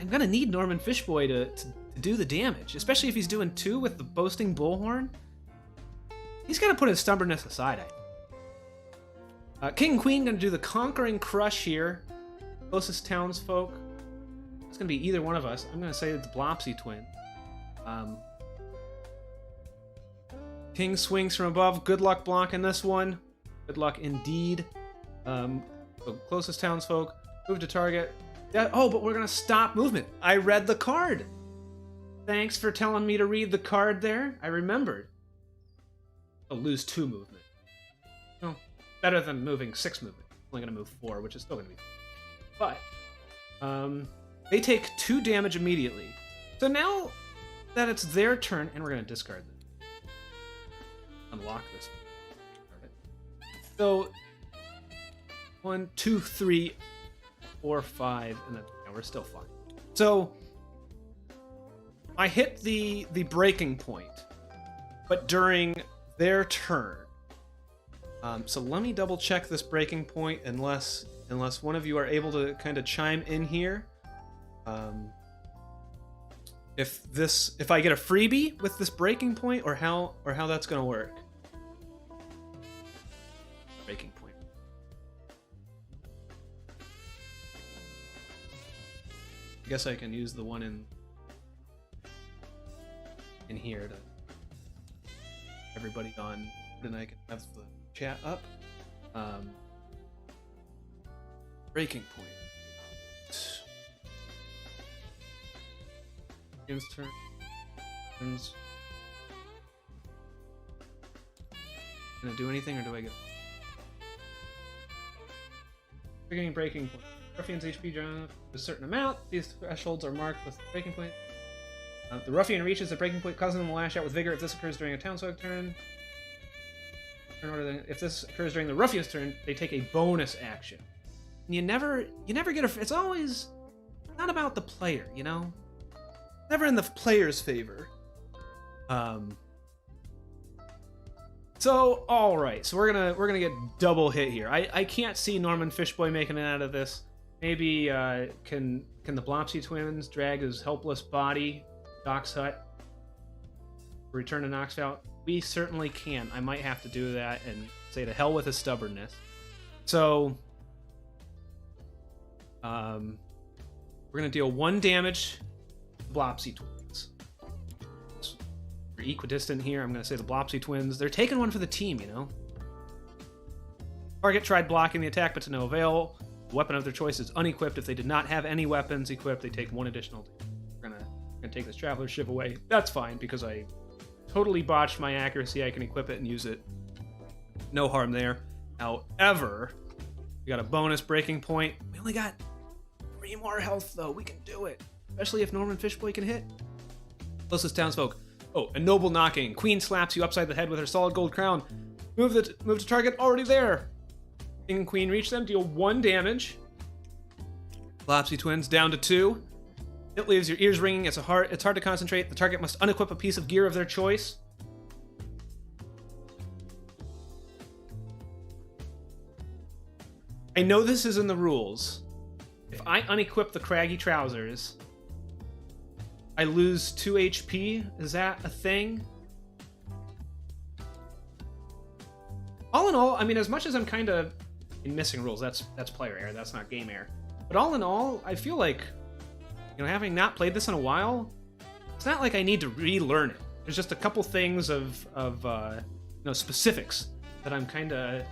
I'm gonna need Norman Fishboy to do the damage, especially if he's doing 2 with the boasting bullhorn. He's got to put his stubbornness aside, I think. King and Queen gonna do the conquering crush here. Closest townsfolk. It's gonna be either one of us. I'm gonna say the Blopsy twin. King swings from above. Good luck blocking this one. Good luck indeed. So closest townsfolk. Move to target. But we're gonna stop movement. I read the card. Thanks for telling me to read the card there. I remembered. I'll lose 2 movement. Well, better than moving 6 movement. Only gonna move 4, which is still gonna be. But they take 2 damage immediately. So now that it's their turn, and we're gonna discard them. Unlock this one. So 1, 2, 3, 4, 5, and then we're still fine. So I hit the breaking point, but during their turn. So let me double check this breaking point, unless one of you are able to kind of chime in here. If I get a freebie with this breaking point, or how that's gonna work. Breaking point. I guess I can use the one in here to everybody on, and I can have the chat up. Breaking point. Against turn. Gonna do anything, or do I get triggering breaking point? Ruffian's HP drawn a certain amount. These thresholds are marked with breaking point. The ruffian reaches the breaking point, causing them to lash out with vigor. If this occurs during a townsfolk turn, if this occurs during the ruffian's turn, they take a bonus action. And you never get a. It's always not about the player, Never in the player's favor. So all right, so we're gonna get double hit here. I can't see Norman Fishboy making it out of this. Maybe can the Blopsy twins drag his helpless body, Doc's hut, return to Knoxville? We certainly can. I might have to do that and say to hell with his stubbornness. So we're gonna deal 1 damage to the Blopsy twins. We're equidistant here. I'm gonna say the Blopsy twins. They're taking one for the team, Target tried blocking the attack, but to no avail. The weapon of their choice is unequipped. If they did not have any weapons equipped, they take 1 additional damage. We're gonna take this Traveler's Shiv away. That's fine, because I totally botched my accuracy. I can equip it and use it no harm there. However, we got a bonus breaking point. We only got 3 more health, though. We can do it. Especially if Norman Fishboy can hit. Closest townsfolk. Oh, a noble knocking. Queen slaps you upside the head with her solid gold crown. Move to target already there. King and Queen reach them, deal 1 damage. Flopsy twins down to 2. It leaves your ears ringing. It's hard to concentrate. The target must unequip a piece of gear of their choice. I know this is in the rules. If I unequip the craggy trousers, I lose 2 HP. Is that a thing? All in all, I mean, as much as I'm kind of missing rules, that's player error, that's not game error. But all in all, I feel like, having not played this in a while, it's not like I need to relearn it. There's just a couple things of specifics that I'm kind of...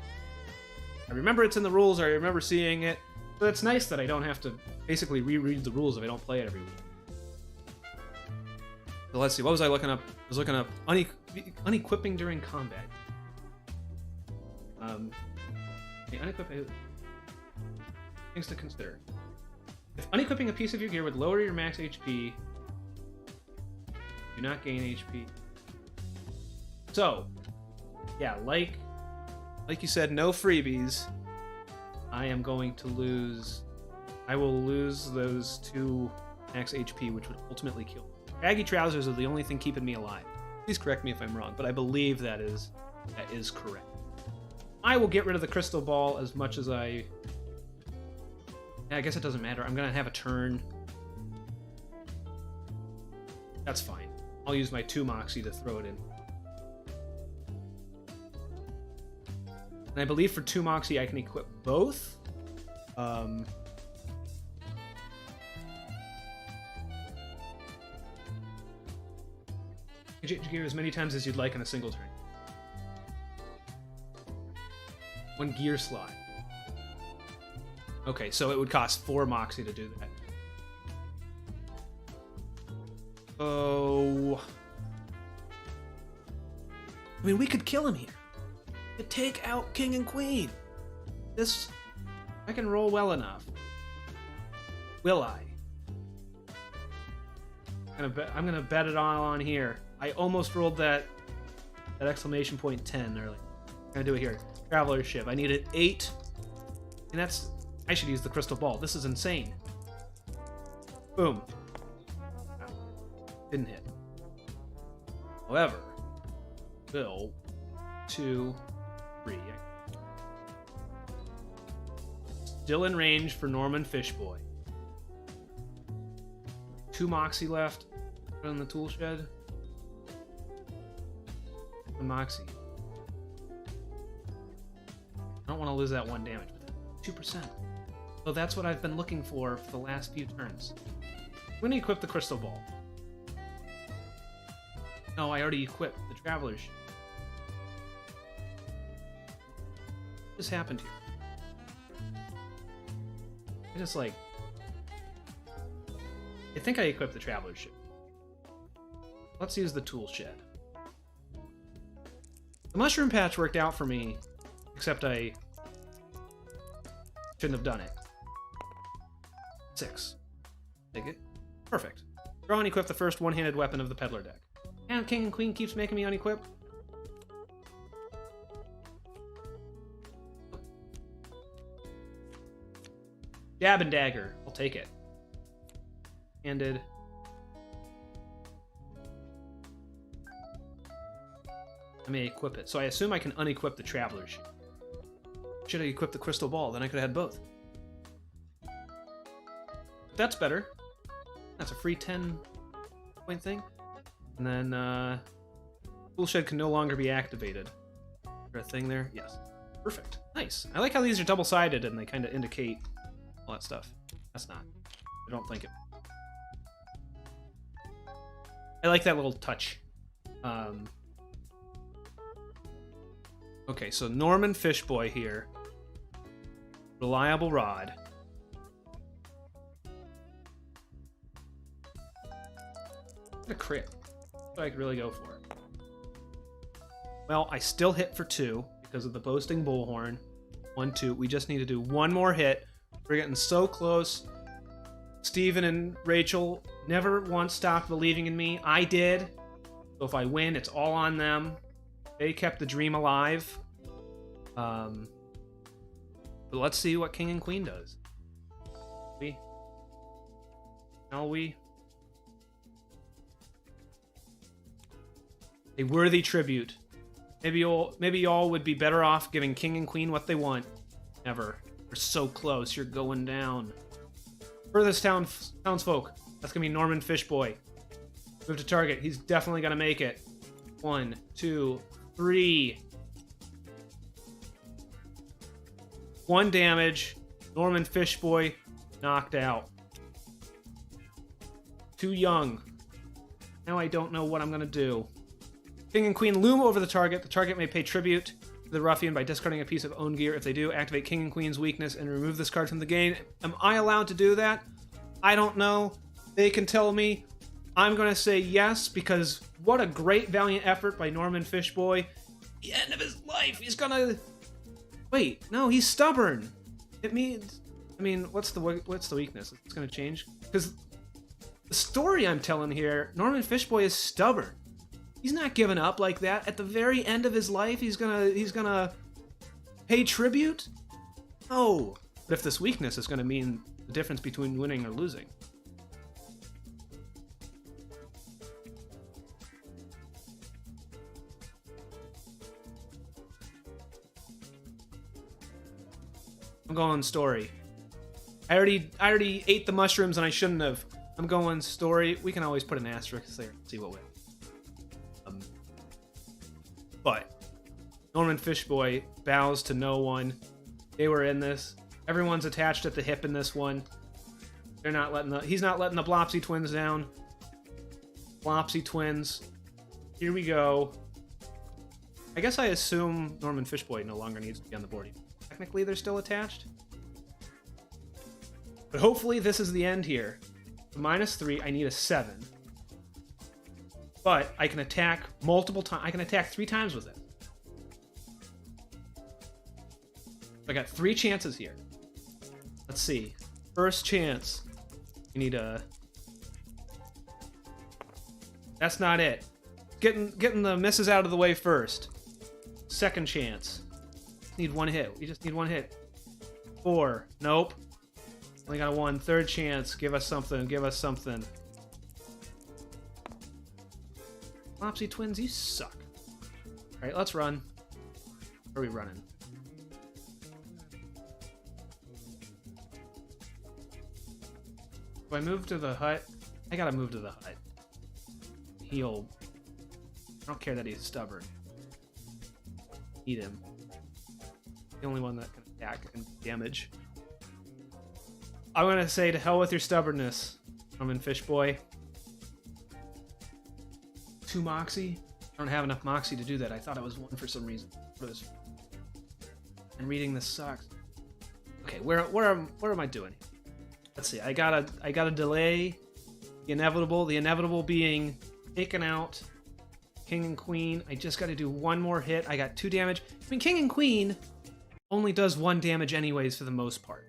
I remember it's in the rules, or I remember seeing it. So it's nice that I don't have to basically reread the rules if I don't play it every week. So let's see, what was I looking up? I was looking up unequipping during combat. Unequip... Things to consider. If unequipping a piece of your gear would lower your max HP, do not gain HP. So, yeah, like you said, no freebies. I am going to lose... I will lose those 2 max HP, which would ultimately kill me. Baggy trousers are the only thing keeping me alive. Please correct me if I'm wrong, but I believe that is correct. I will get rid of the crystal ball as much as I... Yeah, I guess it doesn't matter. I'm going to have a turn. That's fine. I'll use my 2 Moxie to throw it in. And I believe for 2 Moxie, I can equip both. You change gear as many times as you'd like in a single turn. 1 gear slot. Okay, so it would cost 4 Moxie to do that. Oh... I mean, we could kill him here. To take out King and Queen. This... I can roll well enough. Will I? I'm gonna bet it all on here. I almost rolled that exclamation point 10 early. I'm gonna do it here. Traveler's ship. I needed 8. And that's... I should use the crystal ball. This is insane. Boom. Didn't hit. However, Bill, 2, 3. Still in range for Norman Fishboy. 2 Moxie left. Put on the tool shed. 1 Moxie. I don't want to lose that 1 damage. 2%. So that's what I've been looking for the last few turns. I'm going to equip the crystal ball. No, I already equipped the traveler's ship. What just happened here? I just like... I think I equipped the traveler's ship. Let's use the tool shed. The mushroom patch worked out for me, except I shouldn't have done it. 6. Take it. Perfect. Draw and equip the first one-handed weapon of the peddler deck. And King and Queen keeps making me unequip. Jab and dagger. I'll take it. Handed. I may equip it. So I assume I can unequip the traveler's ship. Should I equip the crystal ball? Then I could have had both. That's better. That's a free 10-point thing. And then, tool shed can no longer be activated. Is there a thing there? Yes. Perfect. Nice. I like how these are double-sided and they kind of indicate all that stuff. That's not. I don't think it. I like that little touch. Okay, so Norman Fishboy here. Reliable rod. A crit. That's what I could really go for. Well, I still hit for 2 because of the boasting bullhorn. 1, 2. We just need to do one more hit. We're getting so close. Steven and Rachel never once stopped believing in me. I did. So if I win, it's all on them. They kept the dream alive. But let's see what King and Queen does. Shall we? A worthy tribute. Maybe y'all would be better off giving King and Queen what they want. Never. You're so close. You're going down. Furthest townsfolk. That's gonna be Norman Fishboy. Move to target. He's definitely gonna make it. 1, 2, 3. 1 damage. Norman Fishboy knocked out. Too young. Now I don't know what I'm gonna do. King and Queen loom over the target. The target may pay tribute to the ruffian by discarding a piece of own gear. If they do, activate King and Queen's weakness and remove this card from the game. Am I allowed to do that? I don't know. They can tell me. I'm going to say yes, because what a great valiant effort by Norman Fishboy. The end of his life, he's going to... Wait, no, he's stubborn. It means... I mean, what's the weakness? It's going to change? Because the story I'm telling here, Norman Fishboy is stubborn. He's not giving up like that. At the very end of his life, he's gonna pay tribute? No. But if this weakness is gonna mean the difference between winning or losing. I'm going story. I already ate the mushrooms and I shouldn't have. I'm going story. We can always put an asterisk there and see what we have. But Norman Fishboy bows to no one. They were in this. Everyone's attached at the hip in this one. They're not letting he's not letting the Blopsy twins down. Blopsy twins. Here we go. I guess I assume Norman Fishboy no longer needs to be on the board. Technically, they're still attached. But hopefully this is the end here. -3, I need a 7. But I can attack multiple times. I can attack 3 times with it. I got 3 chances here. Let's see. First chance. You need a... That's not it. Getting the misses out of the way first. Second chance. Need 1 hit. We just need 1 hit. 4. Nope. Only got a 1. Third chance. Give us something. Give us something. Flopsy twins, you suck. Alright, let's run. Where are we running? Do I move to the hut? I gotta move to the hut. He'll... I don't care that he's stubborn. Eat him. The only one that can attack and damage. I'm gonna say to hell with your stubbornness, Norman Fishboy. 2 Moxie? I don't have enough Moxie to do that. I thought it was 1 for some reason. And reading this sucks. Okay, where am I doing? Let's see. I gotta delay the inevitable. The inevitable being taken out. King and Queen. I just gotta do 1 more hit. I got 2 damage. I mean, King and Queen only does 1 damage anyways for the most part.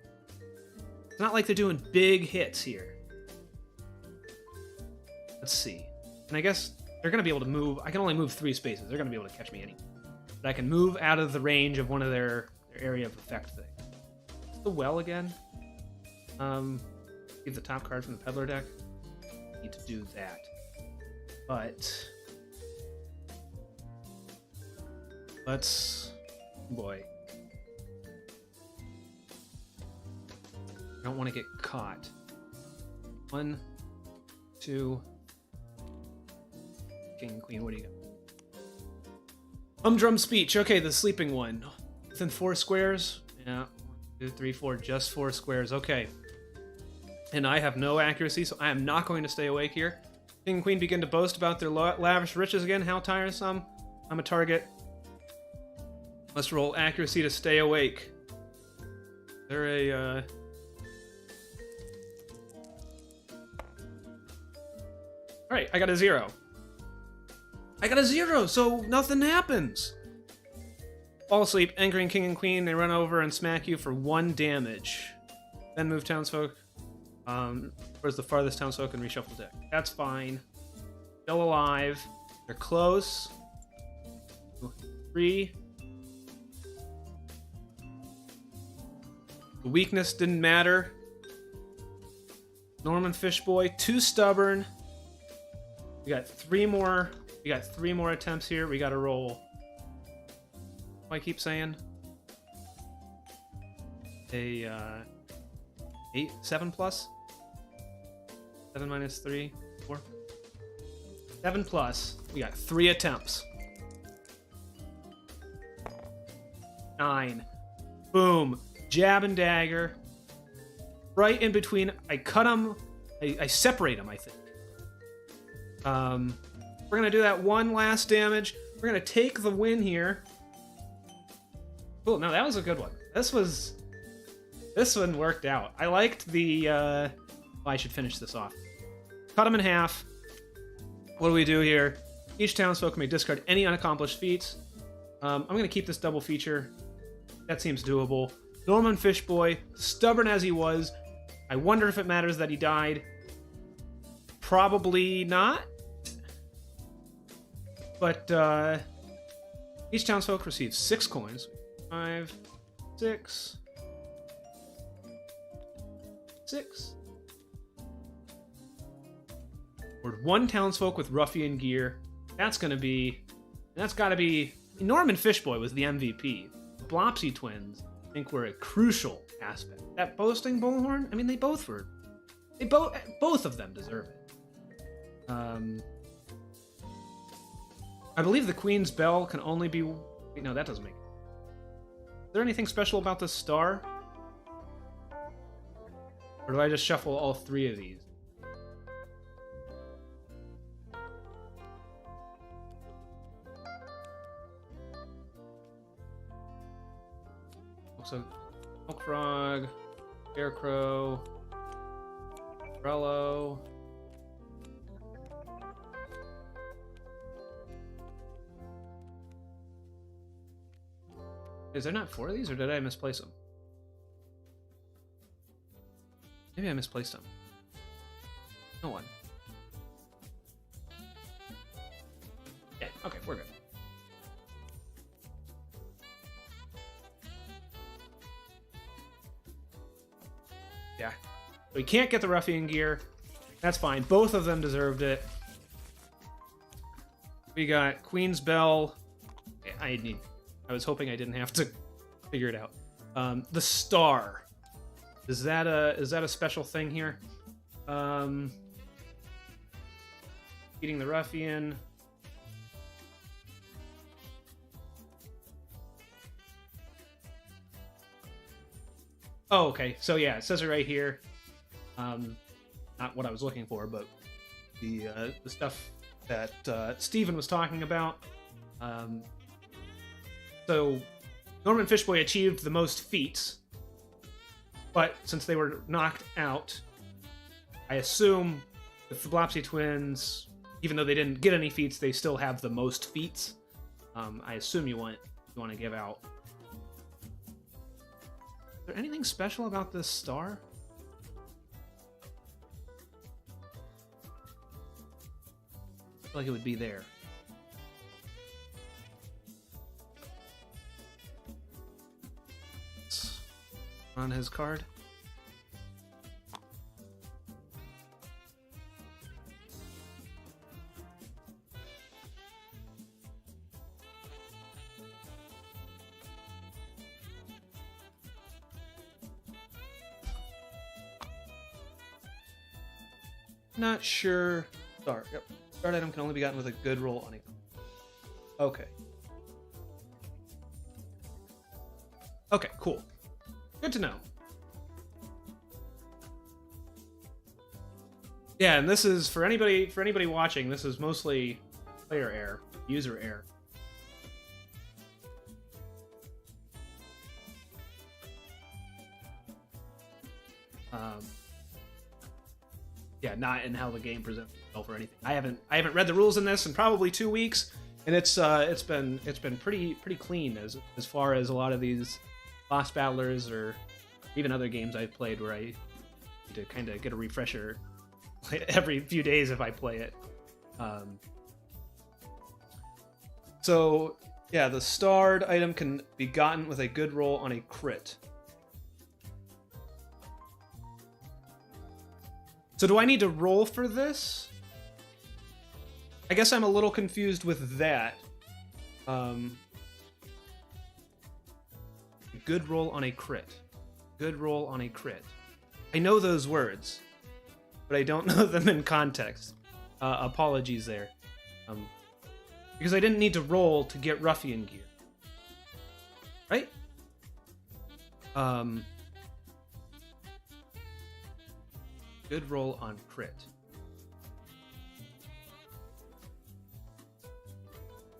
It's not like they're doing big hits here. Let's see. And I guess they're going to be able to move. I can only move 3 spaces. They're going to be able to catch me anywhere. But I can move out of the range of one of their area of effect thing. What's the well again? Give the top card from the Peddler deck. Need to do that. But let's... Boy. I don't want to get caught. 1, 2... King and Queen, what do you got? Humdrum speech. Okay, the sleeping one. Within 4 squares? Yeah. 1, 2, 3, 4. Just 4 squares. Okay. And I have no accuracy, so I am not going to stay awake here. King and Queen begin to boast about their lavish riches again. How tiresome. I'm a target. Must roll accuracy to stay awake. Is there a... Alright, I got a 0. I got a 0, so nothing happens. fall asleep, anchoring king and queen. They run over and smack you for 1 damage. Then move townsfolk. Where's the farthest townsfolk and reshuffle deck? That's fine. Still alive. They're close. 3. The weakness didn't matter. Norman Fishboy, too stubborn. We got 3 more. We got 3 more attempts here. We got to roll. I keep saying a 7 plus 7 minus 3 4 7 plus. We got 3 attempts. 9. Boom. Jab and dagger. Right in between. I cut them. I separate them, I think. We're gonna do that 1 last damage. We're gonna take the win here. Cool. No, that was a good one. This one worked out. I liked the. I should finish this off. Cut them in half. What do we do here? Each townsfolk may discard any unaccomplished feats. I'm gonna keep this double feature. That seems doable. Norman Fishboy, stubborn as he was. I wonder if it matters that he died. Probably not. But each townsfolk receives 6 coins. 5, 6, 6. Or 1 townsfolk with ruffian gear. That's gotta be. Norman Fishboy was the MVP. The Blopsy twins, I think, were a crucial aspect. That boasting bullhorn. I mean, they both were. Both of them deserve it. I believe the Queen's Bell can only be. Wait, no, that doesn't make it. Is there anything special about this star? Or do I just shuffle all 3 of these? So, Milk Frog, Scarecrow, Trello. Is there not 4 of these, or did I misplace them? Maybe I misplaced them. No one. Yeah, okay, we're good. Yeah. We can't get the ruffian gear. That's fine. Both of them deserved it. We got Queen's Bell. I was hoping I didn't have to figure it out. The star. Is that a special thing here? Eating the ruffian. Oh, okay. So yeah, it says it right here. Not what I was looking for, but the stuff that Steven was talking about. So Norman Fishboy achieved the most feats, but since they were knocked out, I assume the Blopsy twins, even though they didn't get any feats, they still have the most feats. I assume you want to give out. Is there anything special about this star? I feel like it would be there. It's on his card. Not sure. Star. Yep. Start item can only be gotten with a good roll on it. Okay. Okay, cool. Good to know. Yeah, and this is for anybody watching, this is mostly player error, user error. Yeah, not in how the game presents itself or anything. I haven't read the rules in this in probably 2 weeks, And it's been pretty clean as far as a lot of these boss battlers or even other games I've played where I need to kind of get a refresher every few days if I play it. So yeah, the starred item can be gotten with a good roll on a crit. So do I need to roll for this? I guess I'm a little confused with that. Good roll on a crit. Good roll on a crit. I know those words, but I don't know them in context. Apologies there. Because I didn't need to roll to get ruffian gear. Right? Good roll on crit.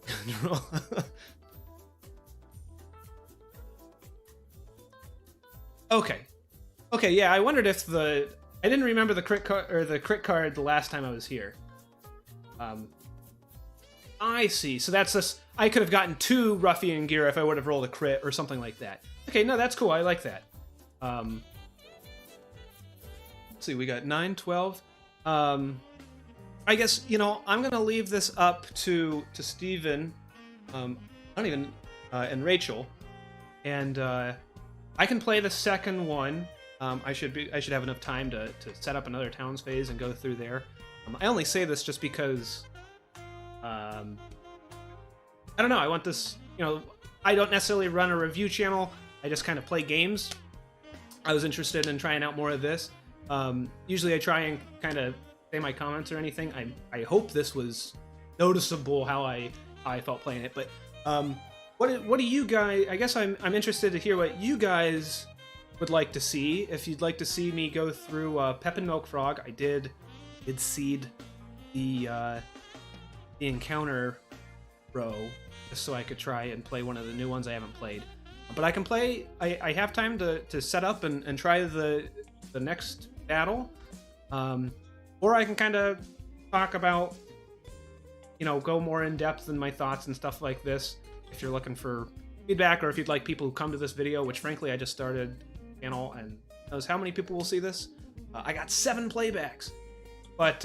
Good roll. Okay, yeah, I wondered if I didn't remember the crit card or the crit card the last time I was here. I see. So that's this. I could have gotten 2 ruffian gear if I would have rolled a crit or something like that. Okay, no, that's cool. I like that. Let's see, we got 9, 12. I guess, I'm gonna leave this up to Steven, and Rachel, and I can play the second one. I should have enough time to set up another towns phase and go through there. I only say this just because I don't know. I want this. I don't necessarily run a review channel. I just kind of play games. I was interested in trying out more of this. Usually, I try and kind of say my comments or anything. I hope this was noticeable how I felt playing it. But what do you guys? I guess I'm interested to hear what you guys would like to see. If you'd like to see me go through Pep and Milk Frog, I did seed the encounter row just so I could try and play one of the new ones I haven't played. But I can play. I have time to set up and try the next battle, or I can kind of talk about, go more in depth in my thoughts and stuff like this. If you're looking for feedback, or if you'd like people who come to this video, which frankly I just started the channel and knows how many people will see this. I got 7 playbacks, but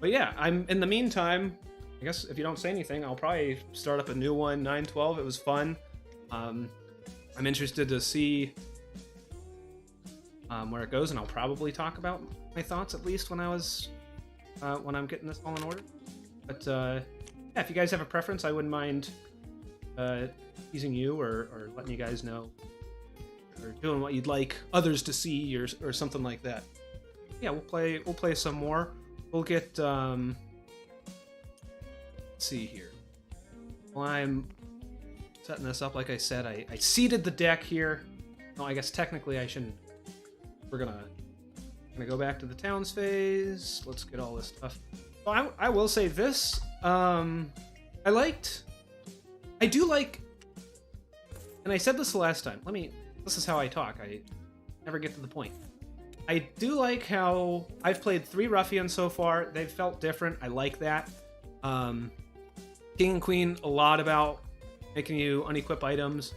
yeah, I'm in the meantime. I guess if you don't say anything, I'll probably start up a new one. 9/12. It was fun. I'm interested to see where it goes, and I'll probably talk about my thoughts at least when I'm getting this all in order. But yeah, if you guys have a preference, I wouldn't mind teasing you or letting you guys know, or doing what you'd like others to see or something like that. Yeah, we'll play some more. We'll get let's see here. While I'm setting this up, like I said, I seeded the deck here. No, I guess technically I shouldn't. We're gonna go back to the towns phase. Let's get all this stuff. Well, I will say this. I do like, and I said this the last time. This is how I talk. I never get to the point. I do like how I've played 3 ruffians so far. They've felt different. I like that. King and Queen, a lot about making you unequip items.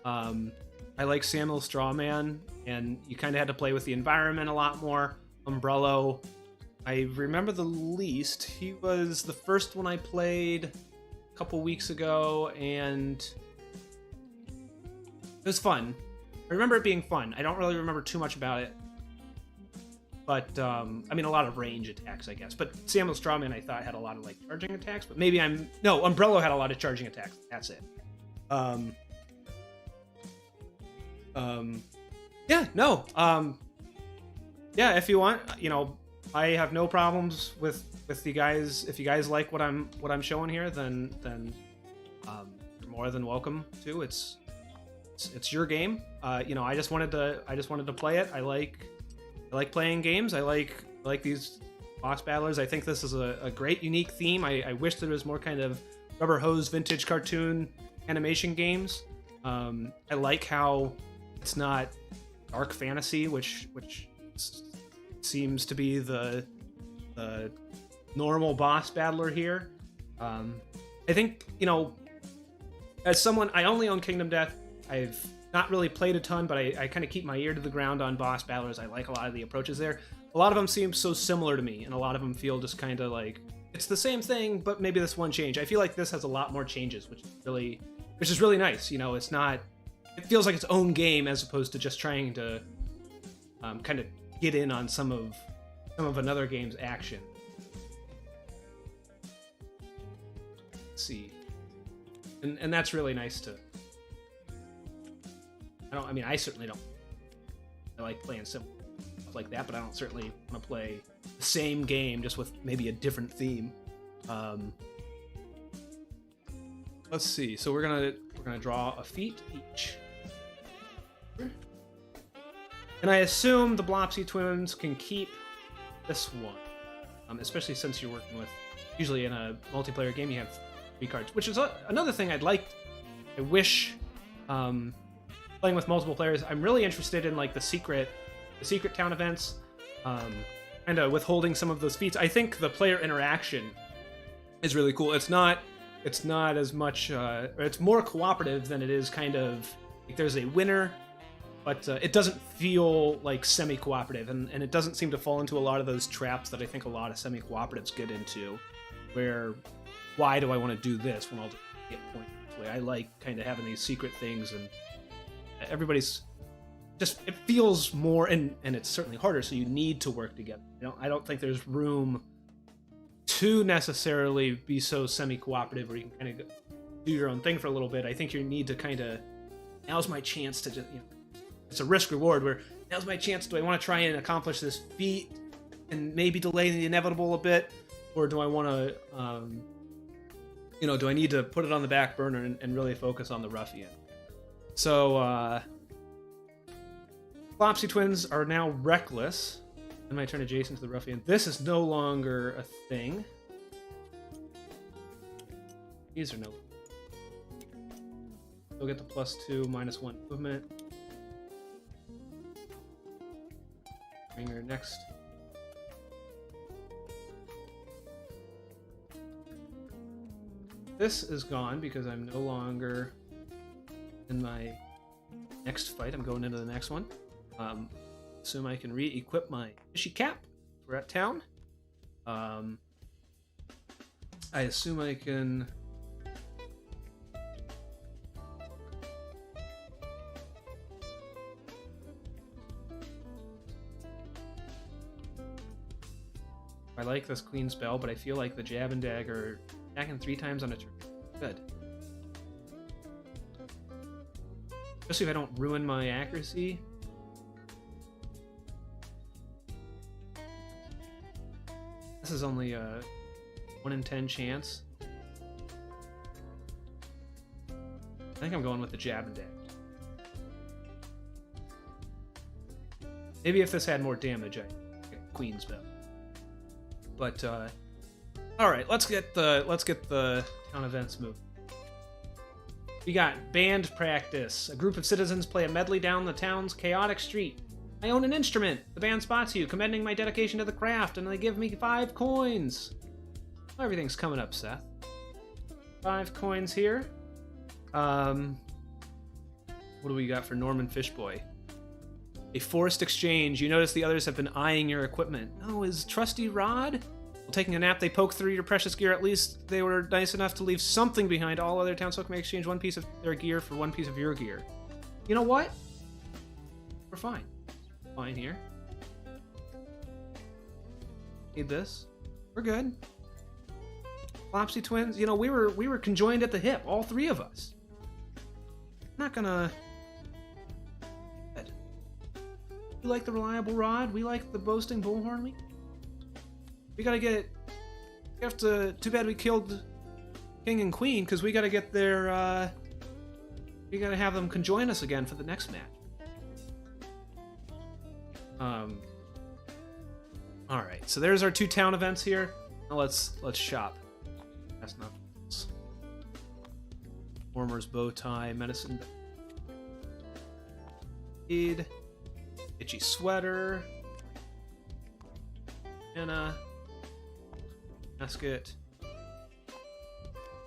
I like Samuel Strawman, and you kind of had to play with the environment a lot more. Umbrello, I remember the least. He was the first one I played a couple weeks ago, and it was fun. I remember it being fun. I don't really remember too much about it. But, a lot of range attacks, I guess. But Samuel Strawman, I thought, had a lot of, charging attacks. But maybe no, Umbrello had a lot of charging attacks. That's it. Yeah, no. Yeah, if you want, I have no problems with you guys. If you guys like what I'm showing here, then you're more than welcome to. It's your game. I just wanted to play it. I like playing games. I like these boss battlers. I think this is a great, unique theme. I wish there was more kind of rubber hose vintage cartoon animation games. I like how it's not dark fantasy, which seems to be the normal boss battler here. I think, you know, as someone, I only own Kingdom Death. I've not really played a ton, but I kind of keep my ear to the ground on boss battlers. I like a lot of the approaches there. A lot of them seem so similar to me, and a lot of them feel just kind of like it's the same thing, but maybe this one change. I feel like this has a lot more changes, which is really nice. You know, it's not. It feels like its own game as opposed to just trying to kind of get in on some of another game's action. Let's see, and that's really nice to. I certainly don't. I like playing simple stuff like that, but I don't certainly want to play the same game just with maybe a different theme. Let's see. So we're gonna draw a feat each, and I assume the Blopsy twins can keep this one, especially since you're working with. Usually in a multiplayer game, you have 3 cards, which is another thing I'd like. I wish. Playing with multiple players, I'm really interested in like the secret town events, kind of withholding some of those feats. I think the player interaction is really cool. It's not as much, or it's more cooperative than it is kind of like there's a winner, but it doesn't feel like semi-cooperative, and it doesn't seem to fall into a lot of those traps that I think a lot of semi-cooperatives get into, where why do I want to do this when I'll just get points? I like kind of having these secret things, and everybody's just, it feels more, and it's certainly harder, so you need to work together. I don't think there's room to necessarily be so semi-cooperative where you can kind of do your own thing for a little bit. I think you need to kind of, now's my chance to just, it's a risk reward where now's my chance. Do I want to try and accomplish this feat and maybe delay the inevitable a bit, or do I want to do I need to put it on the back burner and really focus on the ruffian? So, Flopsy twins are now reckless. I might turn adjacent to the ruffian. This is no longer a thing. These are no. We'll get the +2, -1 movement. Bring her next. This is gone because I'm no longer in my next fight. I'm going into the next one. Assume I can re-equip my fishy cap. We're at town. I assume I can. I like this clean spell, but I feel like the jab and dagger attacking 3 times on a turn. Good. Especially if I don't ruin my accuracy. This is only a 1 in 10 chance. I think I'm going with the jab and dagger. Maybe if this had more damage, I'd get queen spell. But all right, let's get the town events moving. We got band practice. A group of citizens play a medley down the town's chaotic street. I own an instrument. The band spots you, commending my dedication to the craft, and they give me 5 coins. Everything's coming up, Seth. 5 coins here. What do we got for Norman Fishboy? A forced exchange. You notice the others have been eyeing your equipment. Oh, is Trusty Rod? While taking a nap, they poke through your precious gear. At least they were nice enough to leave something behind. All other townsfolk may exchange 1 piece of their gear for 1 piece of your gear. You know what? We're fine. Fine here. Need this. We're good. Flopsy twins. You know, we were conjoined at the hip, all 3 of us. I'm not gonna. You like the reliable rod? We like the boasting bullhorn. We gotta get. We have to. Too bad we killed King and Queen, because we gotta get their. We gotta have them conjoin us again for the next match. All right. So there's our 2 town events here. Now let's shop. That's not. Warmer's bow tie, medicine. Aid. Itchy sweater. Anna. Basket.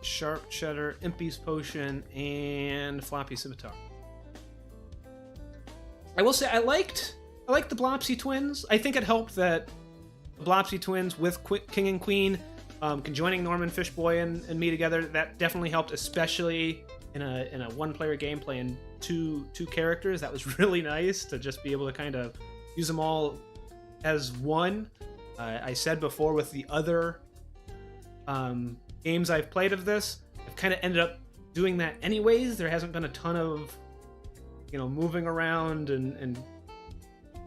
Sharp Cheddar, Impy's Potion, and Floppy Scimitar. I will say I liked the Blopsy twins. I think it helped that the Blopsy twins with King and Queen conjoining Norman Fishboy and me together. That definitely helped, especially in a one-player game playing two characters. That was really nice to just be able to kind of use them all as one. I said before with the other games I've played of this, I've kind of ended up doing that anyways. There hasn't been a ton of moving around and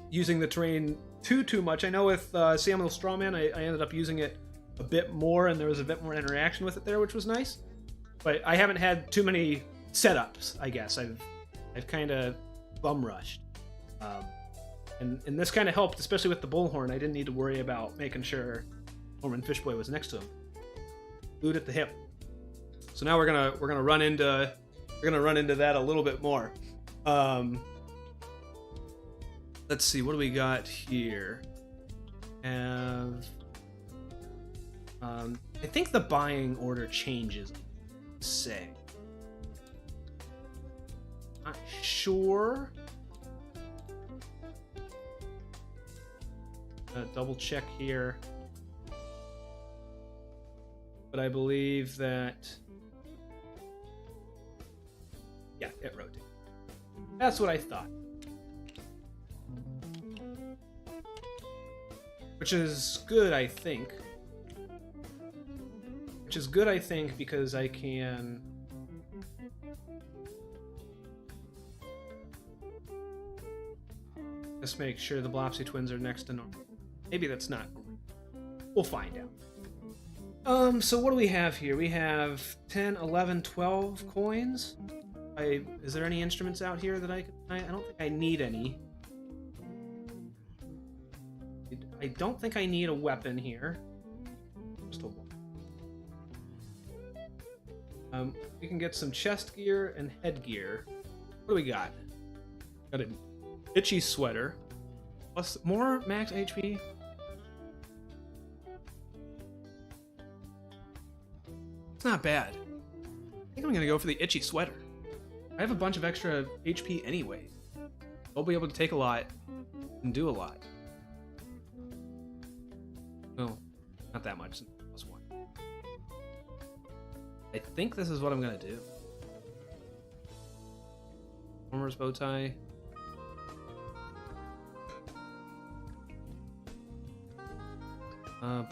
using the terrain too much. I know with Samuel Strawman, I ended up using it a bit more, and there was a bit more interaction with it there, which was nice. But I haven't had too many setups, I guess. I've kind of bum rushed. And this kind of helped, especially with the Bullhorn. I didn't need to worry about making sure Norman Fishboy was next to him. Glued at the hip. So now we're gonna run into that a little bit more. Let's see, what do we got here? Have I think the buying order changes. Say, not sure. Double check here, but I believe that it rotates. That's what I thought. Which is good, I think. Because I can just make sure the Blopsy twins are next to normal. Maybe that's not. We'll find out. So what do we have here? We have 10, 11, 12 coins. Is there any instruments out here that I don't think I need any. I don't think I need a weapon here. Just a one. We can get some chest gear and headgear. What do we got? Got an itchy sweater. Plus more max HP. It's not bad. I think I'm gonna go for the itchy sweater. I have a bunch of extra HP anyway. I'll be able to take a lot and do a lot. Well, not that much. Plus one. I think this is what I'm gonna do. Farmer's bow tie. Here.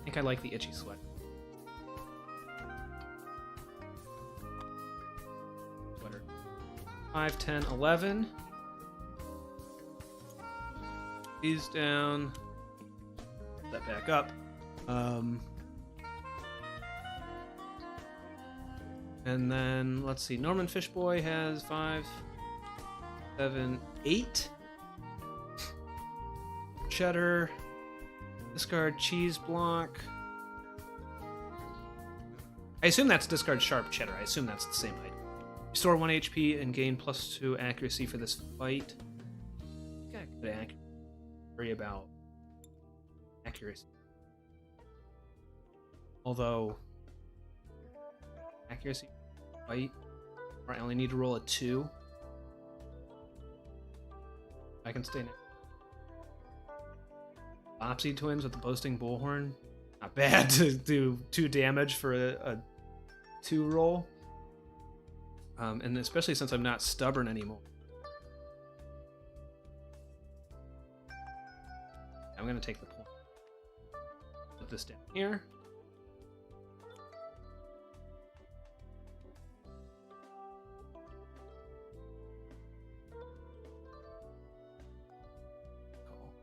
I think I like the itchy sweat. Sweater. 5, 10, 11. These down. Put that back up. And then let's see. Norman Fishboy has 5, 7, 8. Cheddar. Discard cheese block. I assume that's discard sharp cheddar. I assume that's the same item. Restore 1 HP and gain +2 accuracy for this fight. I could worry about accuracy. Although accuracy fight, or I only need to roll a 2. I can stay next. Blopsy twins with the boasting bullhorn. Not bad to do 2 damage for a 2 roll. And especially since I'm not stubborn anymore. I'm gonna take the point. Put this down here. Cool.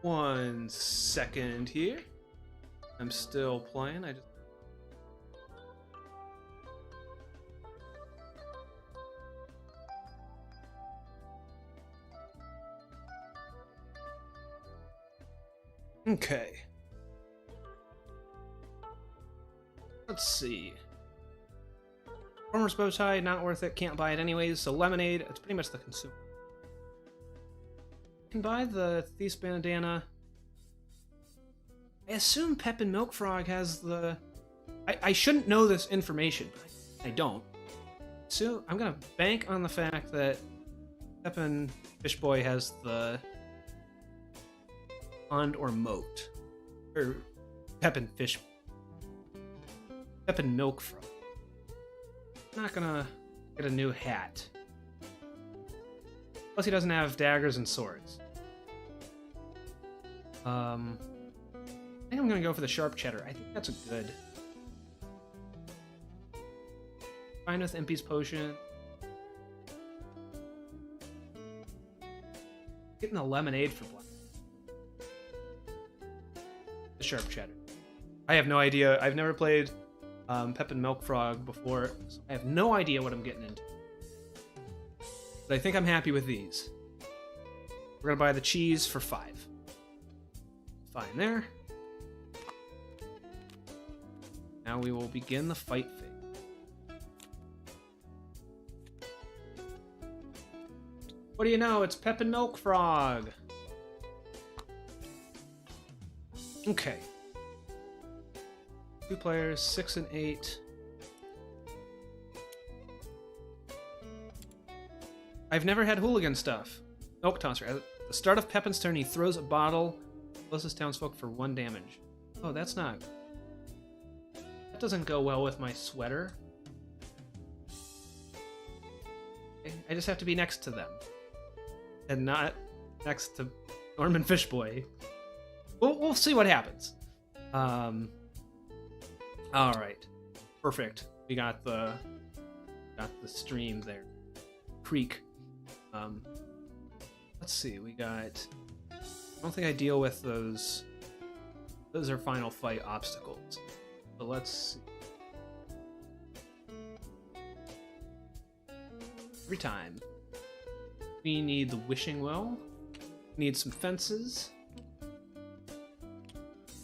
1 second here. I'm still playing. Okay. Let's see. Farmer's bow tie, not worth it. Can't buy it anyways. So lemonade, it's pretty much the consumer. can buy the Thief's Bandana. I assume Pepin Milkfrog has the... I shouldn't know this information, but I don't. So I'm gonna bank on the fact that Pepin Fishboy has the pond or moat. Or Pepin Milkfrog. I'm not gonna get a new hat. Plus he doesn't have daggers and swords. I think I'm gonna go for the Sharp Cheddar. I think that's a good... Fine with MP's Potion. Getting a Lemonade for black. The Sharp Cheddar. I have no idea. I've never played Pepin Milkfrog before, so I have no idea what I'm getting into. But I think I'm happy with these. We're gonna buy the cheese for 5. Fine there. Now we will begin the fight phase. What do you know? It's Pepin Milkfrog. Okay. 2 players, 6 and 8. I've never had hooligan stuff. Milk Tosser. At the start of Pepin's turn, he throws a bottle closest townsfolk for 1 damage. Oh, that's not... That doesn't go well with my sweater. Okay, I just have to be next to them. And not next to Norman Fishboy. We'll see what happens. All right, perfect. We got the stream there, creek. Let's see. We got. I don't think I deal with those. Those are final fight obstacles. But let's see. Every time. We need the Wishing Well. Need some fences.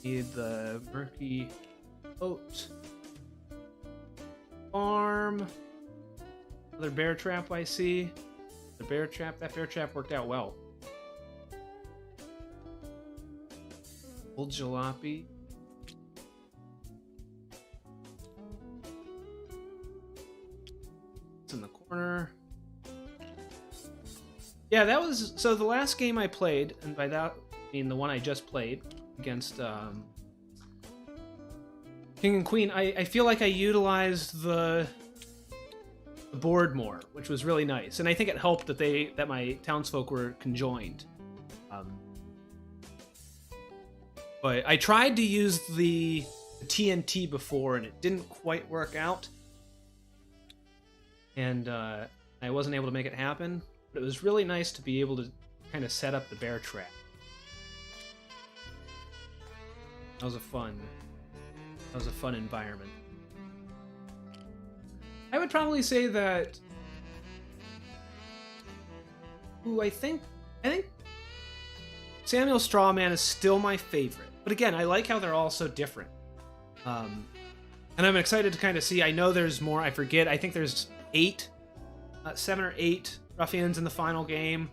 Need the Murky Oat. Farm. Another bear trap I see. The bear trap. That bear trap worked out well. Old Jalopy. It's in the corner. Yeah, that was... So the last game I played, and by that I mean the one I just played against King and Queen, I feel like I utilized the board more, which was really nice. And I think it helped that my townsfolk were conjoined. But I tried to use the TNT before, and it didn't quite work out. And I wasn't able to make it happen. But it was really nice to be able to kind of set up the bear trap. That was a fun environment. I would probably say that... Ooh, I think Samuel Strawman is still my favorite. But again, I like how they're all so different. And I'm excited to kind of see. I know there's more. I forget. I think there's 7 or 8 ruffians in the final game.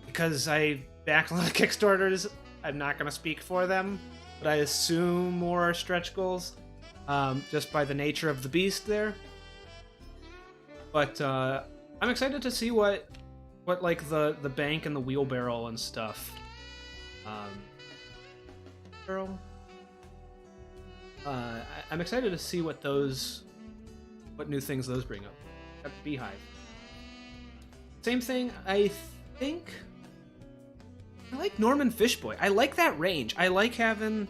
Because I back a lot of Kickstarters, I'm not going to speak for them. But I assume more are stretch goals. Just by the nature of the beast there. But I'm excited to see what like the bank and the wheelbarrow and stuff. I'm excited to see what new things those bring up. That beehive. Same thing, I think. I like Norman Fishboy. I like that range. I like having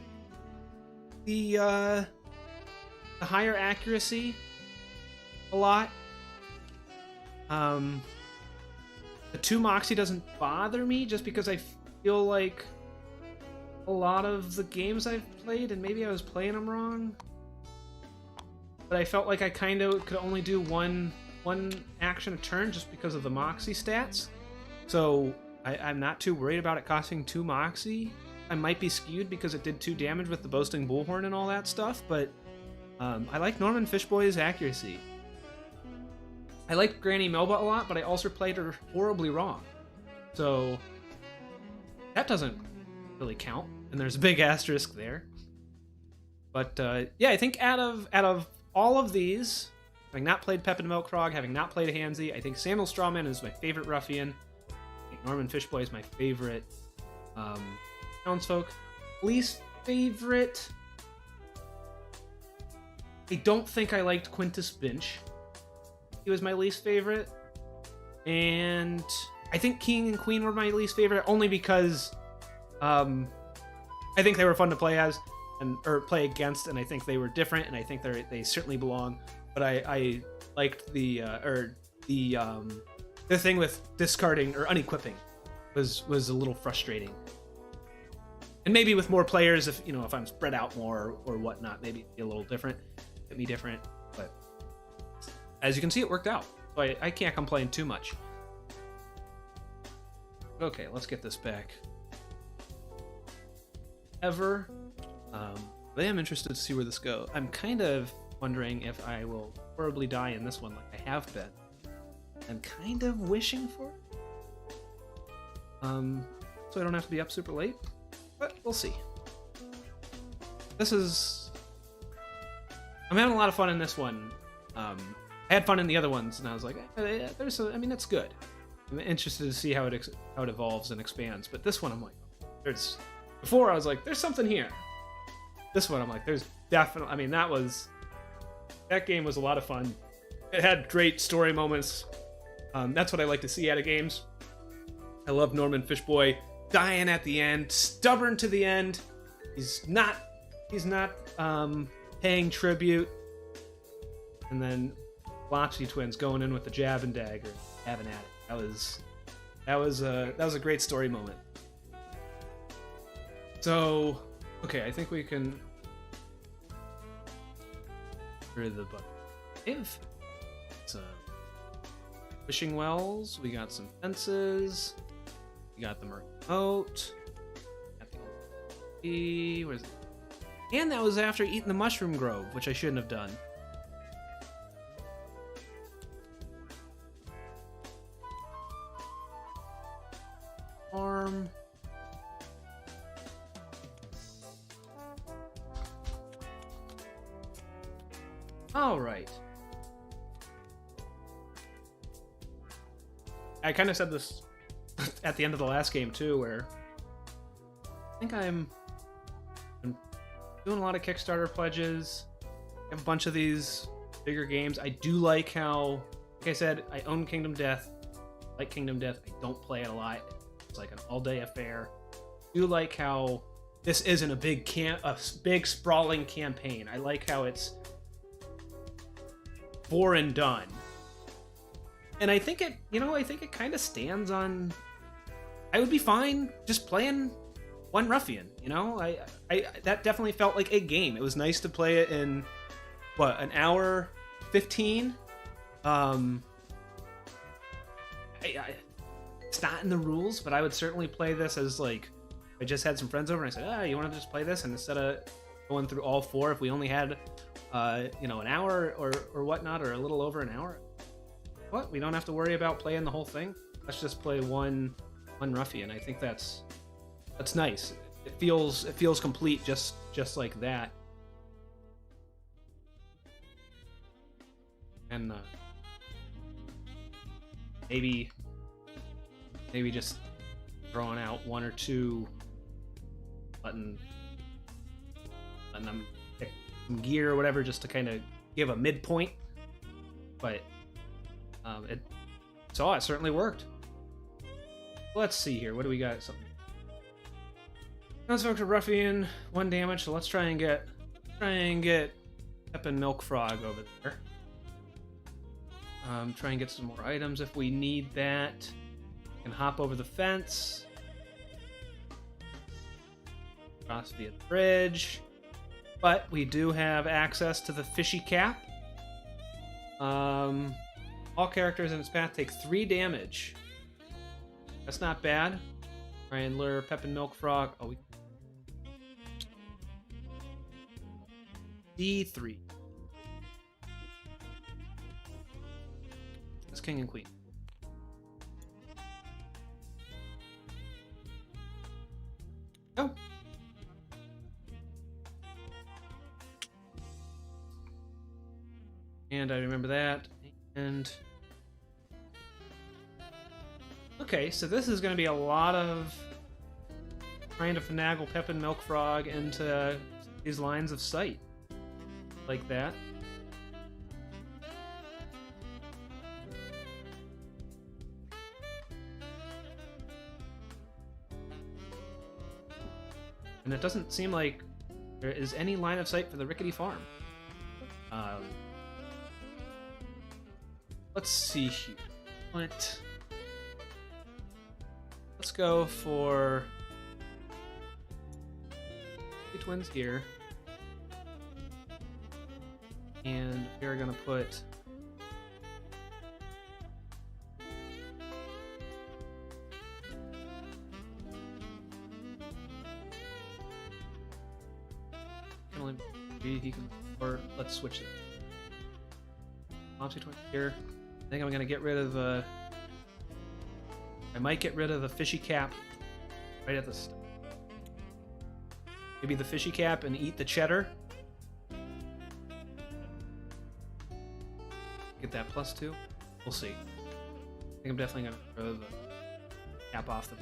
the higher accuracy a lot. The 2 Moxie doesn't bother me just because I feel like a lot of the games I've played, and maybe I was playing them wrong, but I felt like I kind of could only do one action a turn just because of the Moxie stats. So I'm not too worried about it costing 2 Moxie. I might be skewed because it did 2 damage with the Boasting Bullhorn and all that stuff, but I like Norman Fishboy's accuracy. I like Granny Melba a lot, but I also played her horribly wrong. So that doesn't really count, and there's a big asterisk there. But yeah, I think out of all of these, having not played Pep and Milk Frog, having not played a Hansy, I think Samuel Strawman is my favorite Ruffian. I think Norman Fishboy is my favorite Townsfolk. Least favorite, I don't think I liked Quintus Binch. He was my least favorite. And I think King and Queen were my least favorite, only because I think they were fun to play as or play against, and I think they were different, and I think they certainly belong. But I liked the thing with discarding or unequipping was a little frustrating. And maybe with more players, if I'm spread out more or whatnot, maybe it'd be a little different. It'd be different. But as you can see, it worked out. So I can't complain too much. Okay, let's get this back. I am interested to see where this goes. I'm kind of wondering if I will horribly die in this one like I have been. I'm kind of wishing for it. So I don't have to be up super late. But we'll see. I'm having a lot of fun in this one. I had fun in the other ones, and I was like, it's good. I'm interested to see how it evolves and expands. But this one, I'm like, before I was like, there's something here. This one, I'm like, there's definitely. That game was a lot of fun. It had great story moments. That's what I like to see out of games. I love Norman Fishboy dying at the end, stubborn to the end. He's not paying tribute. And then Flopsy twins going in with the jab and dagger, having at it. That was a great story moment. So, okay, I think we can get rid of the button. If it's fishing wells, we got some fences, we got the murky moat, where's it? And that was after eating the mushroom grove, which I shouldn't have done. Farm. All right. I kind of said this at the end of the last game too, where I think I'm doing a lot of Kickstarter pledges. I have a bunch of these bigger games. I do like how, like I said, I own Kingdom Death. I like Kingdom Death. I don't play it a lot. It's like an all-day affair. I do like how this isn't a big sprawling campaign. I like how it's 4 and done. And I think it kind of stands on. I would be fine just playing one Ruffian. I that definitely felt like a game. It was nice to play it in an hour 15. It's not in the rules, but I would certainly play this as like I just had some friends over and I said, you want to just play this? And instead of going through all 4, if we only had an hour or whatnot, or a little over an hour, we don't have to worry about playing the whole thing. Let's just play one Ruffian. I think that's nice. It feels complete just like that. And maybe just throwing out 1 or 2, letting them pick some gear or whatever, just to kind of give a midpoint. But it certainly worked. Let's see here. What do we got? Something. Townsfolk Ruffian, 1 damage. So let's try and get Pep and Milk Frog over there. Try and get some more items if we need that. Can hop over the fence. Cross via the bridge. But we do have access to the fishy cap. All characters in its path take 3 damage. That's not bad. Try and lure Pep and Milk Frog. D3. It's King and Queen. And I remember that. And okay, so this is going to be a lot of trying to finagle Pepin Milk Frog into these lines of sight. Like that. And it doesn't seem like there is any line of sight for the rickety farm. Let's see here. Let's go for the twins here. And we're gonna put he can, or let's switch it. Opsy twin here. I think I'm gonna get rid of I might get rid of the fishy cap right at the start. Maybe the fishy cap and eat the cheddar. Get that +2. We'll see. I think I'm definitely gonna throw the cap off the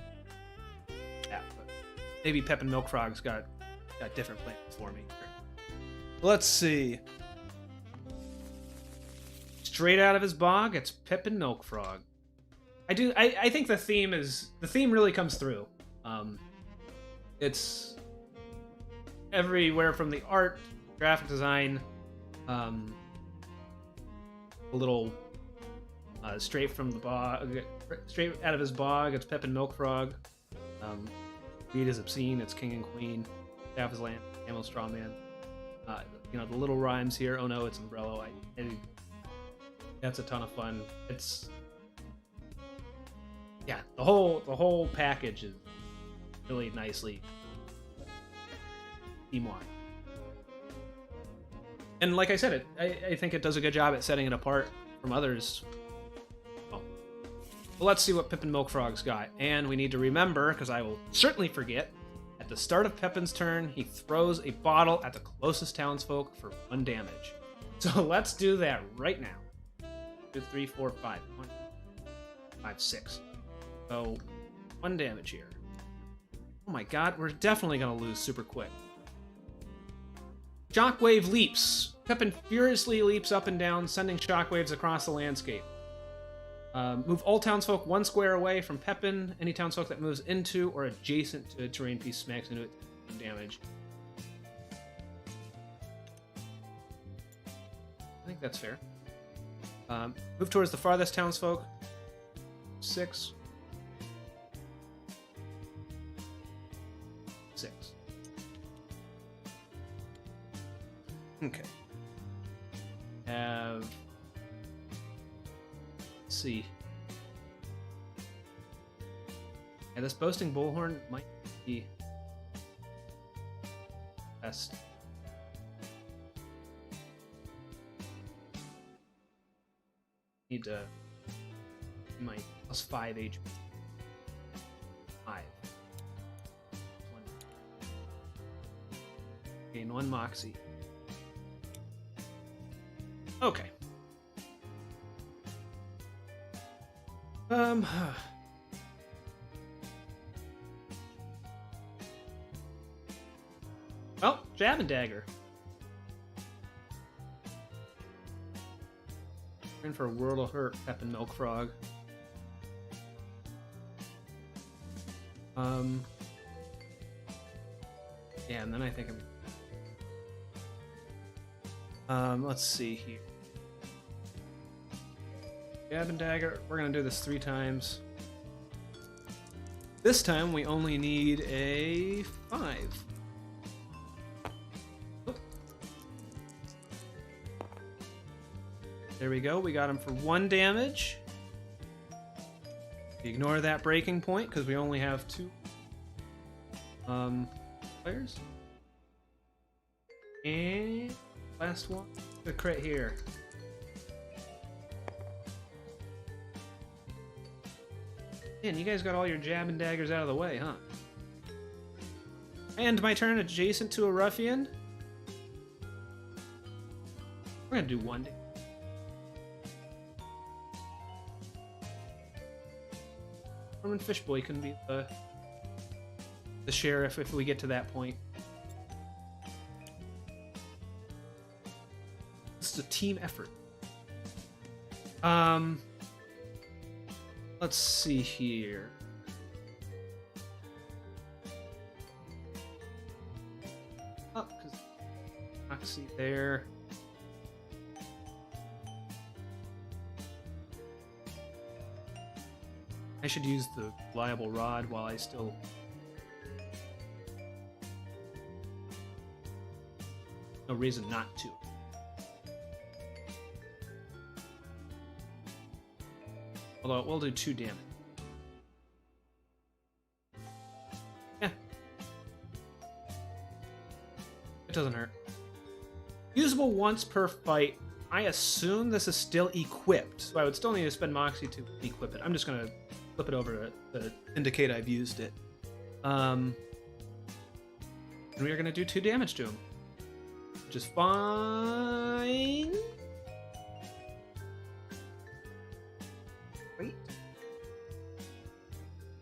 cap, but maybe Pepin Milk Frog's got different plans for me. Let's see. Straight out of his bog, it's Pepin Milk Frog. I think the theme really comes through. It's everywhere from the art, graphic design, a little straight from the bog, straight out of his bog, it's Pepin Milk Frog. Reed is obscene, it's King and Queen. Staff is Land, Camel Straw Man. You know, the little rhymes here. Oh no, it's Umbrella. That's a ton of fun. It's yeah, the whole package is really nicely theme-wise. And like I said, I think it does a good job at setting it apart from others. Well, let's see what Pepin Milk Frog's got. And we need to remember, because I will certainly forget, at the start of Pepin's turn, he throws a bottle at the closest townsfolk for 1 damage. So let's do that right now. 2, 3, 4, 5. 1, 5, 6. So 1 damage here. Oh my god, we're definitely going to lose super quick. Shockwave leaps. Pepin furiously leaps up and down, sending shockwaves across the landscape. Move all townsfolk 1 square away from Pepin. Any townsfolk that moves into or adjacent to a terrain piece smacks into it for damage. I think that's fair. Move towards the farthest townsfolk. 6. 6. Okay. Let's see. Yeah, this boasting bullhorn might be best. Need to my +5 HP. 5. Gain 1 moxie. Okay. Well, Jab and Dagger. In for a World of Hurt, Pepin Milk Frog. Yeah, and then I think let's see here. Jab and Dagger, we're gonna do this 3 times. This time we only need a 5. Oh. There we go, we got him for 1 damage. Ignore that breaking point because we only have 2 players. And last one, the crit here. Man, you guys got all your jab and daggers out of the way, huh? And my turn, adjacent to a ruffian. We're gonna do 1 damage. Norman Fishboy can be the sheriff if we get to that point. This is a team effort. Let's see here. Oh, because Oxy there. I should use the reliable rod while I still... No reason not to. Although it will do 2 damage. Yeah. It doesn't hurt. Usable once per fight. I assume this is still equipped, so I would still need to spend Moxie to equip it. I'm just going to flip it over to indicate I've used it. And we are going to do 2 damage to him. Which is fine. Great.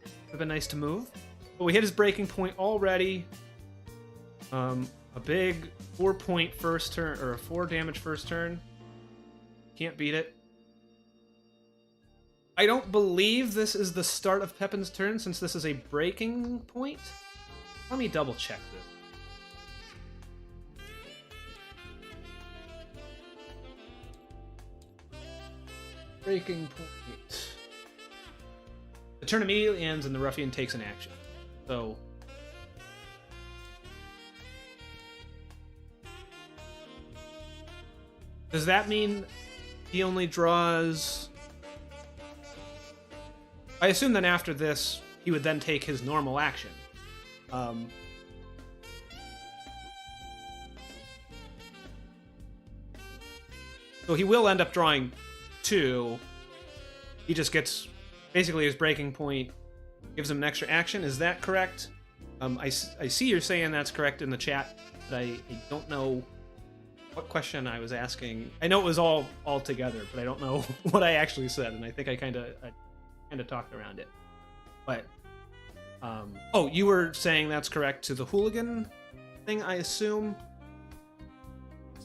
Would have been nice to move. But we hit his breaking point already. A big 4-point first turn, or a 4 damage first turn. Can't beat it. I don't believe this is the start of Pepin's turn, since this is a breaking point. Let me double check this. Breaking point. The turn immediately ends and the ruffian takes an action. So... does that mean he only draws... I assume that after this, he would then take his normal action. So he will end up drawing 2. He just gets... basically his breaking point gives him an extra action. Is that correct? I see you're saying that's correct in the chat, but I don't know what question I was asking. I know it was all together, but I don't know what I actually said, and I think I kind of talked around it. But oh, you were saying that's correct to the hooligan thing, I assume.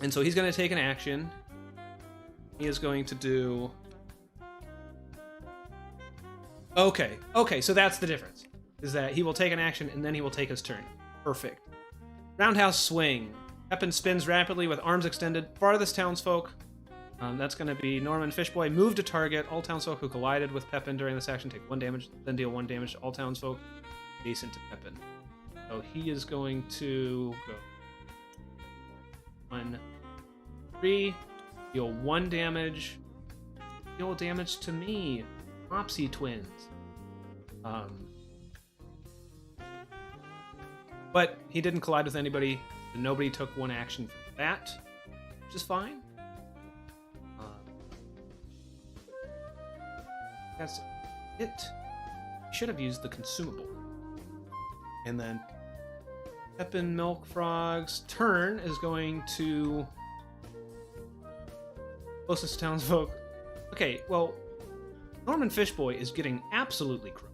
And so he's going to take an action. He is going to do... Okay, so that's the difference. Is that he will take an action and then he will take his turn. Perfect. Roundhouse swing. Pepin spins rapidly with arms extended. Farthest townsfolk. That's going to be Norman Fishboy. Move to target. All townsfolk who collided with Pepin during this action take 1 damage, then deal 1 damage to all townsfolk adjacent to Pepin. So he is going to go 1, 3, deal 1 damage, deal damage to me. Mopsy twins. But he didn't collide with anybody, and nobody took 1 action for that, which is fine. That's it. Should have used the consumable. And then Pepin Milk Frog's turn is going to... closest townsfolk. Okay, well, Norman Fishboy is getting absolutely crushed.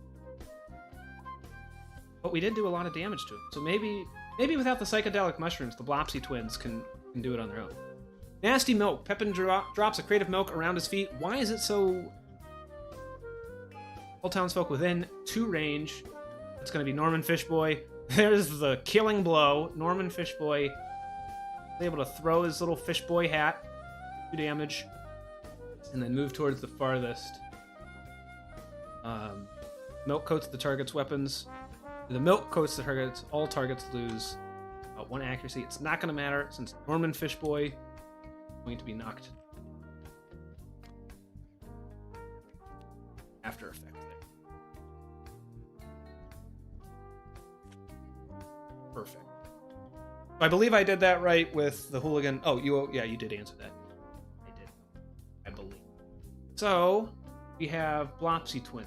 But we did do a lot of damage to him. So maybe without the psychedelic mushrooms, the Blopsy twins can do it on their own. Nasty Milk. Pepin drops a crate of milk around his feet. Why is it so... all townsfolk within 2 range. It's going to be Norman Fishboy. There's the killing blow. Norman Fishboy is able to throw his little Fishboy hat. 2 damage. And then move towards the farthest. Milk coats the target's weapons. The milk coats the targets. All targets lose 1 accuracy. It's not going to matter since Norman Fishboy is going to be knocked. After effect there. Perfect. I believe I did that right with the hooligan. Oh, you did answer that. I did. I believe. So, we have Blopsy Twin.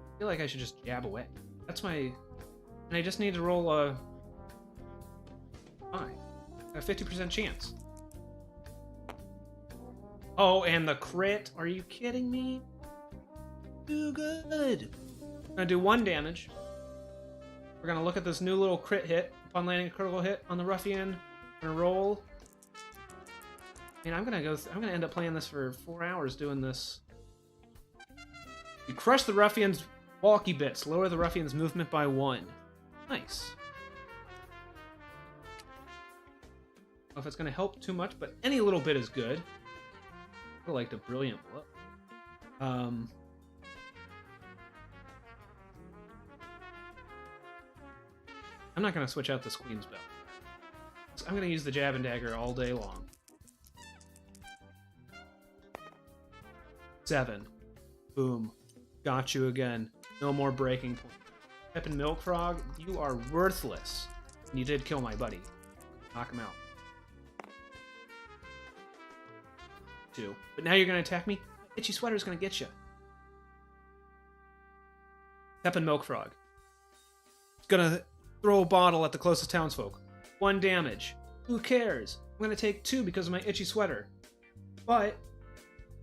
I feel like I should just jab away. That's my... and I just need to roll a 5. A 50% chance. Oh, and the crit. Are you kidding me? Too good. I'm gonna do 1 damage. We're gonna look at this new little crit hit. Upon landing a critical hit on the ruffian, I'm gonna roll. I mean, I'm gonna end up playing this for 4 hours doing this. You crush the ruffian's bulky bits. Lower the ruffian's movement by 1. Nice. I don't know if it's gonna help too much, but any little bit is good. I liked a brilliant blow. I'm not going to switch out this Queen's Bell. So I'm going to use the Jab and Dagger all day long. 7. Boom. Got you again. No more breaking point. Pep and Milk Frog, you are worthless. And you did kill my buddy. Knock him out. 2. But now you're going to attack me? Itchy Sweater's going to get you. Pep and Milk Frog. It's going to throw a bottle at the closest townsfolk. 1 damage. Who cares? I'm going to take 2 because of my Itchy Sweater. But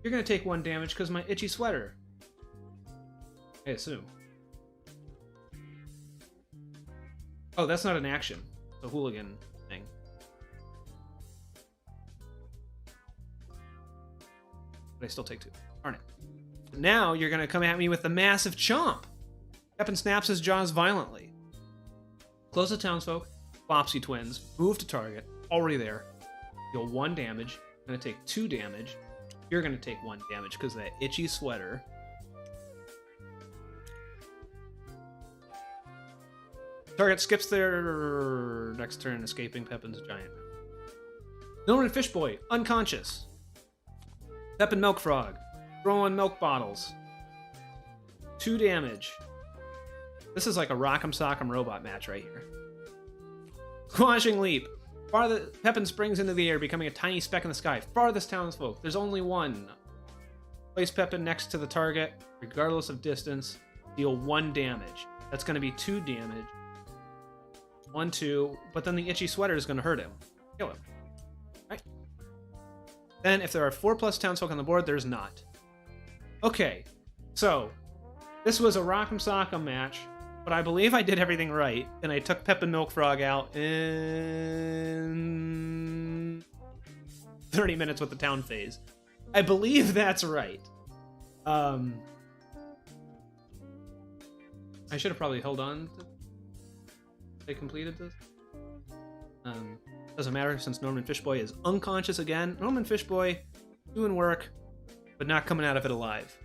you're going to take 1 damage because of my Itchy Sweater. I assume. Oh, that's not an action. It's a hooligan thing. But I still take 2. Darn it. Now you're going to come at me with the massive chomp. Pep snaps his jaws violently. Close the townsfolk. Flopsy twins. Move to target. Already there. Deal 1 damage. I'm going to take 2 damage. You're going to take 1 damage because of that Itchy Sweater. Target skips their next turn, escaping Pepin's giant. Norman Fishboy, unconscious. Pepin Milk Frog, throwing milk bottles. 2 damage. This is like a Rock'em Sock'em Robot match right here. Squashing Leap. Pepin springs into the air, becoming a tiny speck in the sky. Farthest townsfolk. There's only 1. Place Pepin next to the target, regardless of distance. Deal 1 damage. That's going to be 2 damage. 1, 2. But then the Itchy Sweater is going to hurt him. Kill him. Right? Then, if there are 4+ townsfolk on the board, there's not. Okay. So, this was a Rock'em Sock'em match. But I believe I did everything right, and I took Pepin Milk Frog out in 30 minutes with the town phase. I believe that's right. I should have probably held on to they completed this. Doesn't matter since Norman Fishboy is unconscious again. Norman Fishboy doing work, but not coming out of it alive.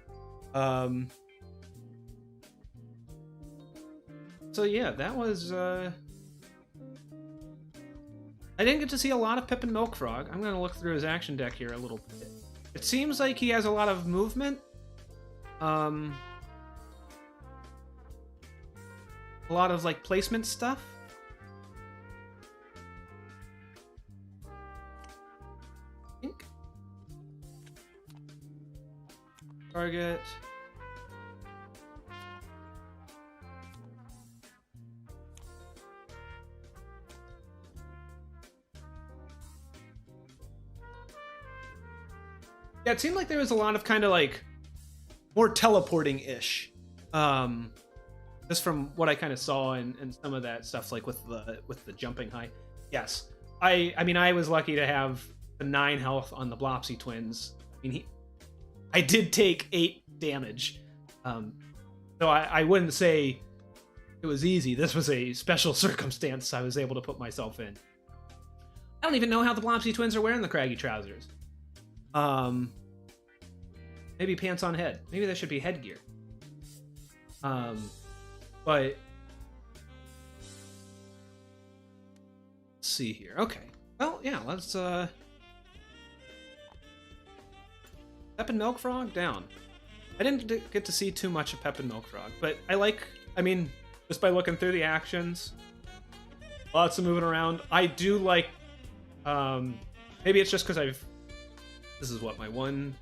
So yeah, that was, I didn't get to see a lot of Pepin Milk Frog. I'm going to look through his action deck here a little bit. It seems like he has a lot of movement. A lot of, like, placement stuff. I think. Target. Yeah, it seemed like there was a lot of kind of like more teleporting-ish. Just from what I kind of saw and some of that stuff, like with the jumping high. Yes, I mean I was lucky to have the 9 health on the Blopsy twins. I mean I did take 8 damage, so I wouldn't say it was easy. This was a special circumstance I was able to put myself in. I don't even know how the Blopsy twins are wearing the craggy trousers. Maybe pants on head. Maybe that should be headgear. But let's see here. Okay. Well, yeah, let's Pepin Milk Frog down. I didn't get to see too much of Pepin Milk Frog, but I mean, just by looking through the actions, lots of moving around. I do like, maybe it's just because this is what, my one...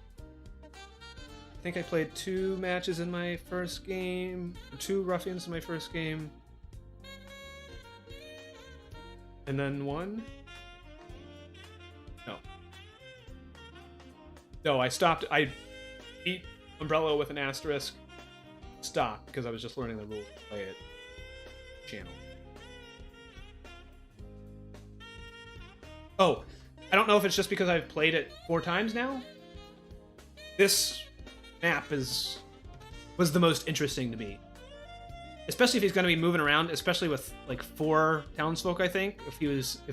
I think I played 2 matches in my first game, or 2 ruffians in my first game. And then 1? No. No, I stopped. I beat Umbrella with an asterisk. Stopped because I was just learning the rules to play it. Channel. Oh, I don't know if it's just because I've played it 4 times now. This map was the most interesting to me. Especially if he's going to be moving around, especially with like 4 townsfolk, I think. If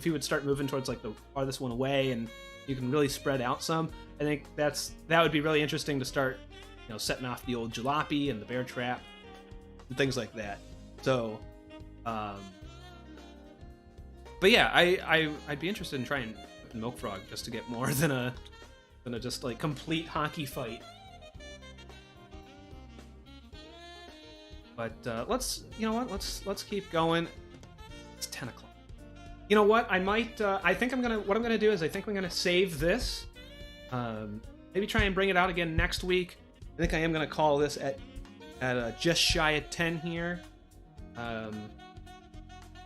he would start moving towards like the farthest one away, and you can really spread out some. I think that would be really interesting to start, setting off the old jalopy and the bear trap and things like that. So, but yeah, I'd be interested in trying Milk Frog just to get more than a just like complete hockey fight. But let's keep going. It's 10 o'clock. You know what? I think what I'm gonna do is I think I'm gonna save this. Maybe try and bring it out again next week. I think I am gonna call this at just shy of 10 here. I'm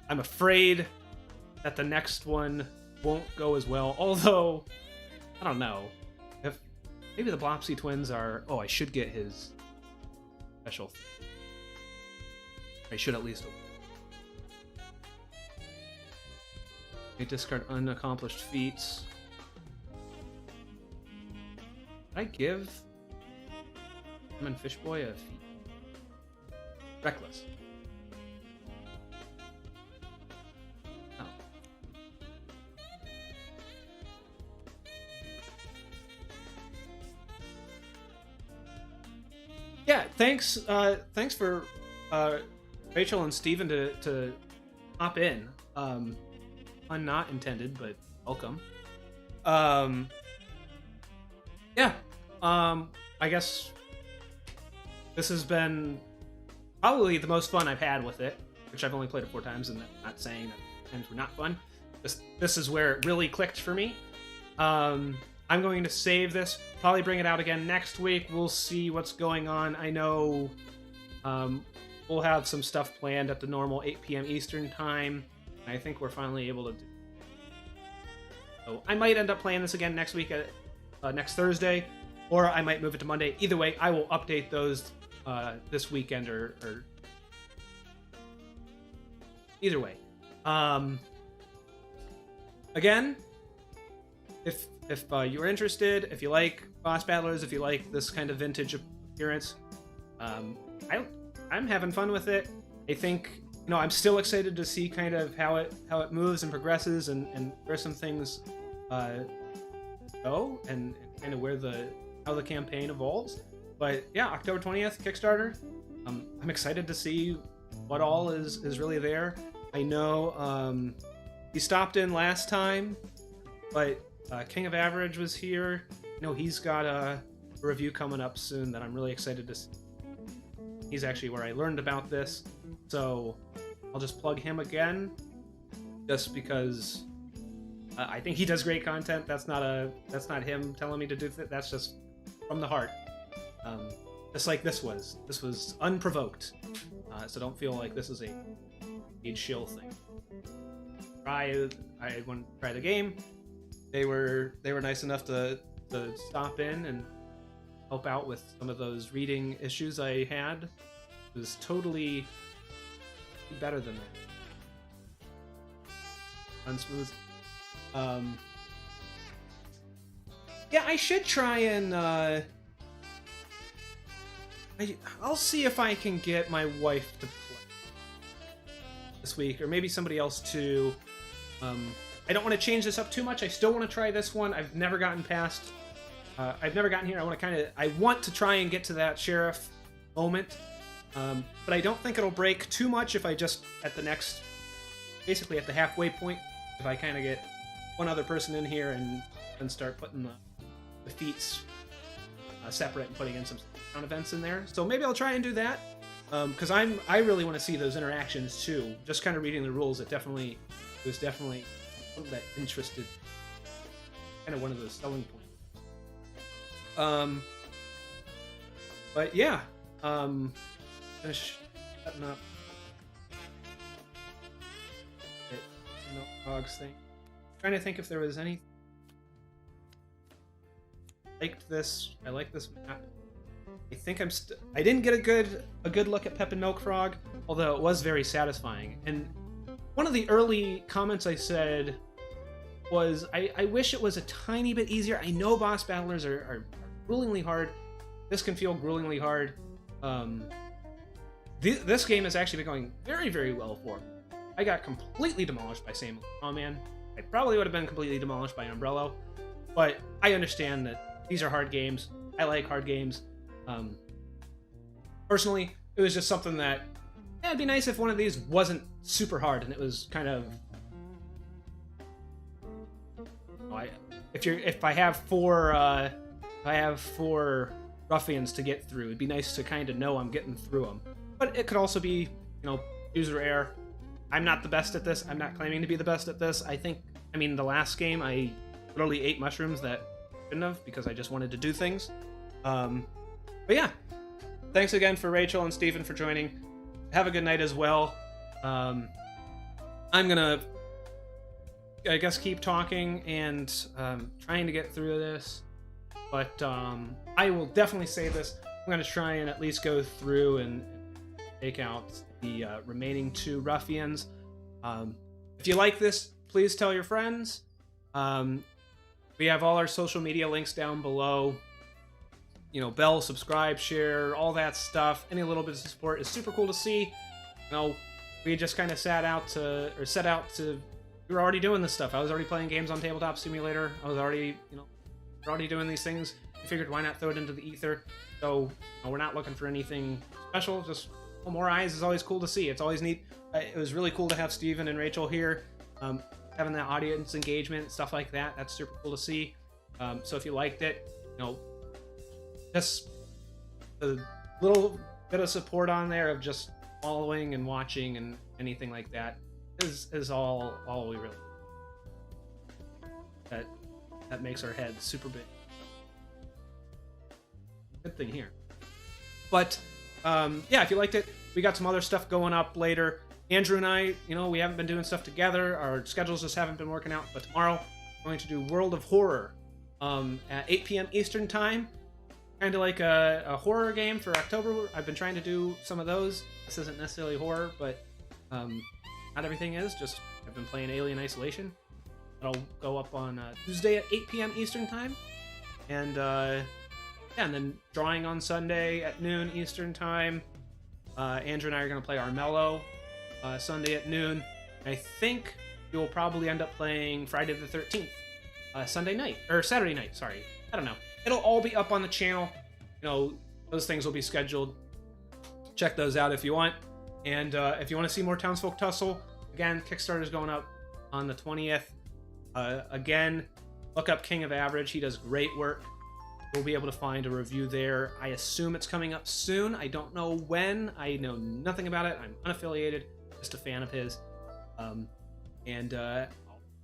afraid that the next one won't go as well. Although, I don't know. If maybe the Blopsy twins are... Oh, I should get his special thing. I should at least... I discard unaccomplished feats. Did I give him and Fishboy a feat? Reckless. No. Yeah, thanks for Rachel and Steven to hop in. Pun not intended, but welcome. Yeah. I guess this has been probably the most fun I've had with it, which I've only played it 4 times, and I'm not saying that times were not fun. This is where it really clicked for me. I'm going to save this, probably bring it out again next week. We'll see what's going on. I know we'll have some stuff planned at the normal 8 p.m. Eastern time. I think we're finally able to do. So I might end up playing this again next week, next Thursday, or I might move it to Monday. Either way, I will update those this weekend or either way. Again, if you're interested, if you like boss battlers, if you like this kind of vintage appearance, I'm having fun with it. I think I'm still excited to see kind of how it moves and progresses and where some things go and kind of how the campaign evolves. But yeah, October 20th Kickstarter. I'm excited to see what all is really there. I know he stopped in last time, but King of Average was here. He's got a review coming up soon that I'm really excited to see. He's actually where I learned about this, so I'll just plug him again, just because I think he does great content. That's not him telling me to do that. That's just from the heart. Just like this was unprovoked, so don't feel like this is a paid shill thing. I want to try the game. They were nice enough to stop in and help out with some of those reading issues I had. It was totally better than that. Unsmooth. Yeah, I should try and I'll see if I can get my wife to play this week, or maybe somebody else too. I don't want to change this up too much. I still want to try this one. I've never gotten past. I've never gotten here. I want to try and get to that sheriff moment, but I don't think it'll break too much if I just basically at the halfway point, if I kind of get one other person in here and start putting the feats separate and putting in some sound events in there. So maybe I'll try and do that, because I really want to see those interactions too. Just kind of reading the rules, it was definitely something that interested, kind of one of those selling points. But yeah, finish setting up the dogs thing. Trying to think if there was any. liked this. I like this map. I think I didn't get a good look at Pep and Milk Frog, although it was very satisfying. And one of the early comments I said was, I wish it was a tiny bit easier. I know boss battlers are gruelingly hard. This can feel gruelingly hard. This game has actually been going very, very well for me. I got completely demolished by Same Oh Man. I probably would have been completely demolished by Umbrello, but I understand that these are hard games. I like hard games. Personally, it was just something that, yeah, it'd be nice if one of these wasn't super hard and it was kind of, if I have four ruffians to get through, it'd be nice to kind of know I'm getting through them. But it could also be, you know, user error. I'm not the best at this. I'm not claiming to be the best at this. I mean, the last game, I literally ate mushrooms that I shouldn't have because I just wanted to do things. But yeah, thanks again for Rachel and Stephen for joining. Have a good night as well. I'm gonna, I guess, keep talking and trying to get through this. But I will definitely say this. I'm gonna try and at least go through and take out the remaining 2 ruffians. If you like this, please tell your friends. We have all our social media links down below. You know, bell, subscribe, share, all that stuff. Any little bit of support is super cool to see. You know, we just kind of set out to, we were already doing this stuff. I was already playing games on Tabletop Simulator. I was already, you know, we're already doing these things. We figured why not throw it into the ether. So, you know, we're not looking for anything special. Just more eyes is always cool to see. It's always neat. It was really cool to have Steven and Rachel here. Having that audience engagement, stuff like that. That's super cool to see. So if you liked it, you know, just a little bit of support on there of just following and watching and anything like that is all we really that makes our heads super big. Good thing here. But yeah, if you liked it, we got some other stuff going up later. Andrew and I, you know, we haven't been doing stuff together. Our schedules just haven't been working out. But tomorrow, I'm going to do World of Horror at 8 p.m. Eastern Time. Kind of like a horror game for October. I've been trying to do some of those. This isn't necessarily horror, but not everything is. Just I've been playing Alien Isolation. That'll go up on Tuesday at 8 p.m. Eastern Time. And yeah, and then drawing on Sunday at noon Eastern Time. Andrew and I are going to play Armello Sunday at noon. I think we will probably end up playing Friday the 13th Sunday night, or Saturday night, sorry. I don't know. It'll all be up on the channel. You know, those things will be scheduled. Check those out if you want. And if you want to see more Townsfolk Tussle, again, Kickstarter's going up on the 20th. Again, look up King of Average. He does great work. You'll be able to find a review there. I assume it's coming up soon. I don't know when. I know nothing about it. I'm unaffiliated, just a fan of his. And I'll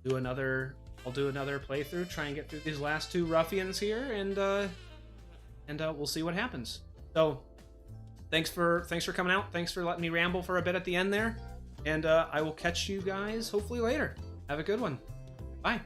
do another playthrough, try and get through these last 2 ruffians here, and we'll see what happens. So, thanks for coming out. Thanks for letting me ramble for a bit at the end there, and I will catch you guys hopefully later. Have a good one. Bye.